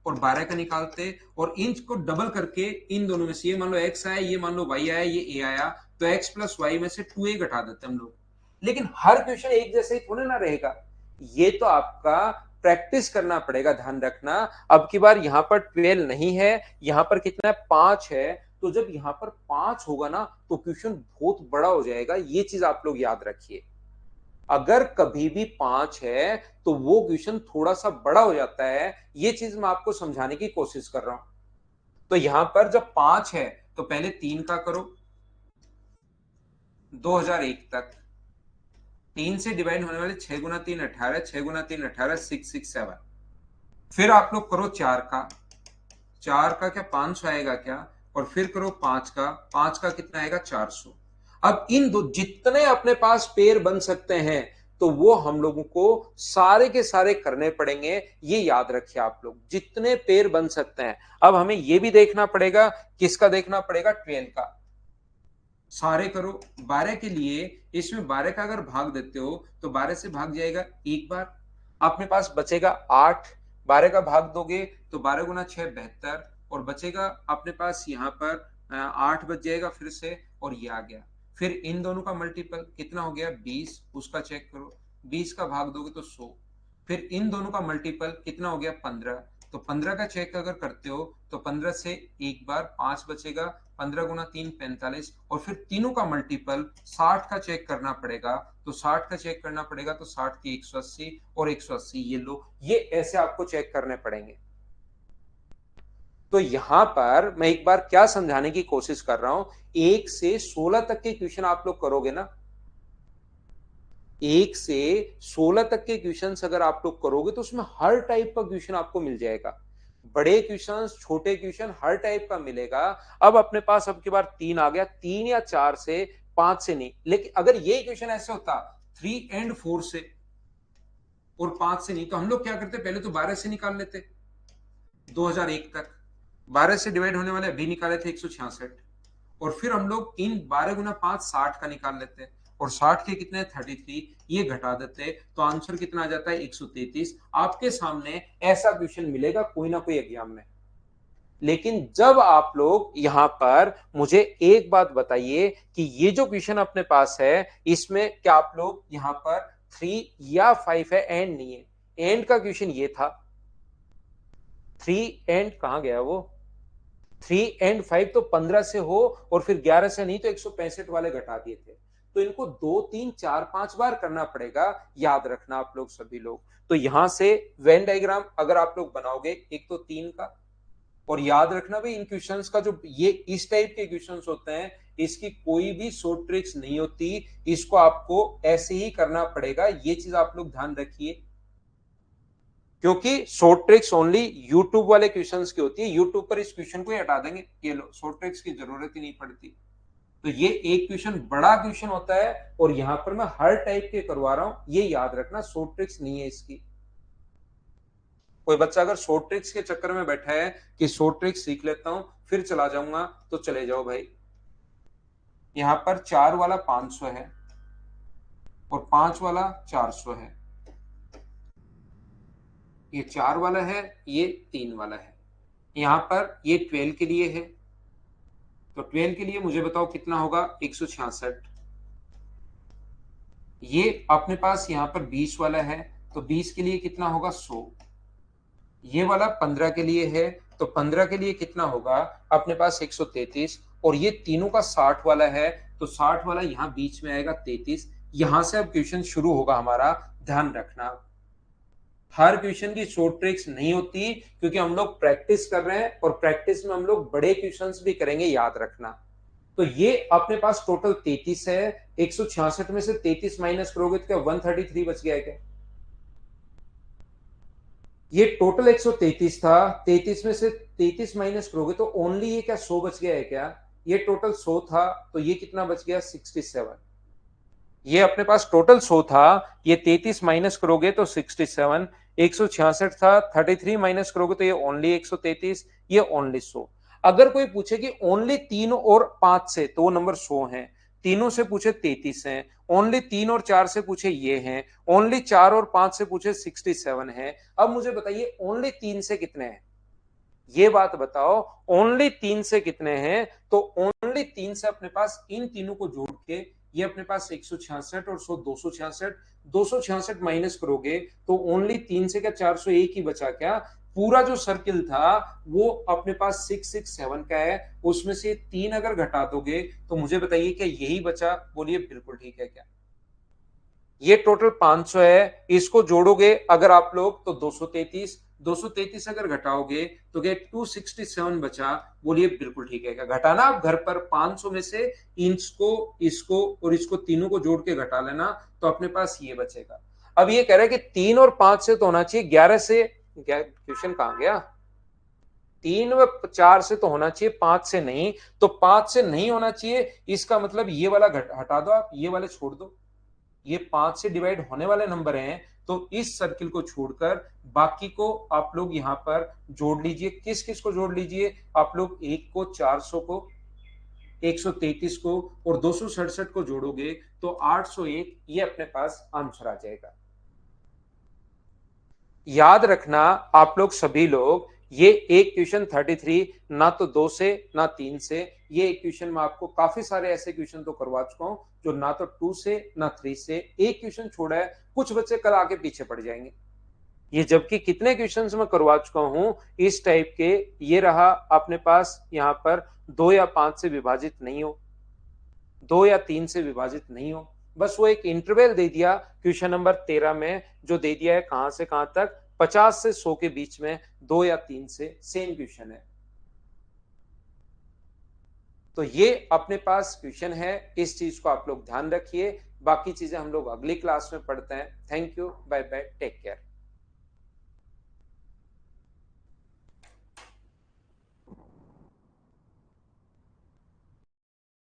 और 12 का निकालते, और इन को डबल करके इन दोनों में से, ये मान लो x आया, ये मान लो y आया, ये a आया, तो x + y में से 2a घटा देते हम लोग। लेकिन हर क्वेश्चन एक जैसे ही थोड़े ना रहेगा, ये तो आपका प्रैक्टिस करना पड़ेगा, ध्यान रखना। अब की बार यहां पर 12 नहीं है, यहां पर कितना है 5 है, तो जब यहां पर 5 होगा ना तो क्वेश्चन बहुत बड़ा हो जाएगा, ये चीज आप लोग याद रखिए। अगर कभी भी 5 है तो वो क्वेश्चन थोड़ा सा बड़ा हो जाता है, ये चीज मैं आपको समझाने की कोशिश कर रहा हूं। तो यहां पर जब 5 है तो पहले 3 का करो 2001 तक, 3 से डिवाइड होने वाले 6 × 3 18, 6 × 3 18, 667। फिर आप लोग करो 4 का, 4 का क्या 500 आएगा क्या, और फिर करो 5 का, 5 का कितना आएगा 400। अब इन दो जितने अपने पास पेड़ बन सकते हैं, तो वो हम लोगों को सारे के सारे करने पड़ेंगे, ये याद रखिए आप लोग, जितने पेड़ बन सकते हैं। अब हमें ये भी देखना पड़ेगा, किसका देखना पड़ेगा 12 का, सारे करो 12 के लिए। इसमें 12 का अगर भाग देते हो तो 12 से भाग जाएगा एक बार, अपने पास बचेगा 8, 12 का भाग दोगे तो 12 × 6 72, और बचेगा अपने पास यहाँ पर 8 बच जाएगा फिर से, और ये आ गया। फिर इन दोनों का मल्टीपल कितना हो गया 20, उसका चेक करो, 20 का भाग दोगे तो 100। फिर इन दोनों का मल्टीपल कितना हो गया 15, तो 15 का चेक अगर करते हो तो 15 से एक बार 5 बचेगा, 15 × 3 45, और फिर तीनों का मल्टीपल 60 का चेक करना पड़ेगा, तो 60 का चेक करना पड़ेगा, तो 60 की 180, और 180 ये लो, ये ऐसे आपको चेक करने पड़ेंगे। तो यहां पर मैं एक बार क्या समझाने की कोशिश कर रहा हूं, 1 से 16 तक के क्वेश्चन आप लोग करोगे ना, 1 से 16 तक के क्वेश्चन अगर आप लोग करोगे तो उसमें हर टाइप का क्वेश्चन आपको मिल जाएगा, बड़े क्वेश्चन छोटे क्वेश्चन हर टाइप का मिलेगा। अब अपने पास अब की बार 3 आ गया, 3 या 4 से, 5 से नहीं। लेकिन अगर ये क्वेश्चन ऐसे होता 3 और 4 से और 5 से नहीं, तो हम लोग क्या करते, पहले तो 12 से निकाल लेते 2001 तक, 12 से डिवाइड होने वाले अभी निकाले थे 166, और फिर हम लोग इन 12 × 5 60 का निकाल लेते हैं, और 60 के कितने 33, ये घटा देते तो आंसर कितना आ जाता है 133। आपके सामने ऐसा क्वेश्चन मिलेगा कोई ना कोई एग्जाम में। लेकिन जब आप लोग यहां पर मुझे एक बात बताइए कि ये जो क्वेश्चन अपने पास है इसमें क्या आप लोग यहां पर 3 या 5 है, एंड नहीं है। एंड का क्वेश्चन ये था, 3 एंड कहां गया वो, 3 एंड 5 तो 15 से हो और फिर 11 से नहीं तो 165 वाले घटा दिए थे। तो इनको 2 3 4 5 बार करना पड़ेगा, याद रखना आप लोग सभी लोग। तो यहां से वेन डायग्राम अगर आप लोग बनाओगे एक तो 3 का, और याद रखना भाई इन क्वेश्चंस का जो ये इस टाइप के क्वेश्चंस होते हैं इसकी कोई भी शॉर्ट ट्रिक्स नहीं होती, इसको आपको ऐसे ही करना पड़ेगा, ये चीज आप लोग ध्यान रखिए। क्योंकि शॉर्ट ट्रिक्स ओनली यूट्यूब वाले क्वेश्चंस की होती है, यूट्यूब पर इस क्वेश्चन को ही हटा देंगे, ये लो शॉर्ट ट्रिक्स की जरूरत ही नहीं पड़ती। तो ये एक क्वेश्चन बड़ा क्वेश्चन होता है और यहां पर मैं हर टाइप के करवा रहा हूं, ये याद रखना शॉर्ट ट्रिक्स नहीं है इसकी। कोई बच्चा अगर शॉर्ट ट्रिक्स के चक्कर में बैठा है कि शॉर्ट ट्रिक्स सीख लेता हूं फिर चला जाऊंगा, तो चले जाओ भाई। यहां पर 4 वाला 500 है और 5 वाला 400 है, ये 4 वाला है, ये 3 वाला है। यहां पर ये 12 के लिए है, तो 12 के लिए मुझे बताओ कितना होगा 166। ये अपने पास यहां पर 20 वाला है, तो 20 के लिए कितना होगा 100। ये वाला 15 के लिए है, तो 15 के लिए कितना होगा अपने पास 133। और ये तीनों का 60 वाला है, तो 60 वाला यहां बीच में आएगा 33। यहां से अब क्वेश्चन शुरू होगा हमारा, ध्यान रखना। हर क्वेश्चन की शॉर्ट ट्रिक्स नहीं होती, क्योंकि हम लोग प्रैक्टिस कर रहे हैं और प्रैक्टिस में हम लोग बड़े क्वेश्चंस भी करेंगे, याद रखना। तो ये अपने पास टोटल 33 है, 166 में से 33 माइनस करोगे तो क्या 133 बच गया है क्या? ये टोटल 133 था, 33 में से 33 माइनस करोगे तो ओनली ये क्या 100 बच गया है क्या? ये टोटल 100 था, तो ये कितना बच गया 67। ये अपने पास टोटल 100 था, ये 33 माइनस करोगे तो 67। 166 था, 33 माइनस करोगे तो ये ओनली 133, ये ओनली 100। अगर कोई पूछे कि ओनली 3 और 5 से, तो वो नंबर 100 है। तीनों से पूछे 33 है, ओनली 3 और 4 से पूछे ये हैं, ओनली 4 और 5 से पूछे 67 है। अब मुझे बताइए ओनली 3 से कितने हैं, ये बात बताओ। ओनली 3 से कितने हैं? तो ओनली 3 से अपने पास इन तीनों को जोड़ के ये अपने पास 166 और 100 266। 266 माइनस करोगे तो ओनली 3 से क्या 401 ही बचा क्या? पूरा जो सर्किल था वो अपने पास 667 का है, उसमें से 3 अगर घटा दोगे तो मुझे बताइए क्या यही बचा? बोलिए बिल्कुल ठीक है क्या? ये टोटल 500 है, इसको जोड़ोगे अगर आप लोग तो 233। 233 अगर घटाओगे तो क्या 267 बचा? बोलिए बिल्कुल ठीक है क्या? घटाना आप घर पर 500 में से इसको और इसको तीनों को जोड़ के घटा लेना, तो अपने पास ये बचेगा। अब ये कह रहा है कि 3 और 5 से तो होना चाहिए, 11 से क्वेश्चन कहां गया? 3 व 4 से तो होना चाहिए, 5 से नहीं। तो 5 से नहीं होना चाहिए, इसका मतलब ये वाला हटा दो, आप ये वाले छोड़ दो। ये 5 से डिवाइड होने वाले नंबर हैं, तो इस सर्किल को छोड़कर बाकी को आप लोग यहां पर जोड़ लीजिए। किस किस को जोड़ लीजिए आप लोग? 1 को, 400 को, 133 को और 267 को जोड़ोगे तो 801, ये अपने पास आंसर आ जाएगा। याद रखना आप लोग सभी लोग, ये एक क्वेश्चन 33 ना तो 2 से ना 3 से, ये एक क्वेश्चन में आपको काफी सारे ऐसे क्वेश्चन तो करवा चुका हूं जो ना तो 2 से ना 3 से, एक क्वेश्चन छोड़ा है। कुछ बच्चे कल आगे पीछे पड़ जाएंगे, ये जबकि कितने क्वेश्चंस मैं करवा चुका हूं इस टाइप के। ये रहा अपने पास यहां पर 2 या 5 से विभाजित नहीं हो, 2 या 3 से विभाजित नहीं हो, बस वो एक इंटरवल दे दिया क्वेश्चन नंबर 13 में, जो दे दिया है कहां से कहां तक 50 से 100 के बीच में, 2 या 3 से, सेम क्वेश्चन है। तो ये अपने पास क्वेश्चन है, इस चीज को आप लोग ध्यान रखिए। बाकी चीजें हम लोग अगली क्लास में पढ़ते हैं। Thank you, bye bye, take care.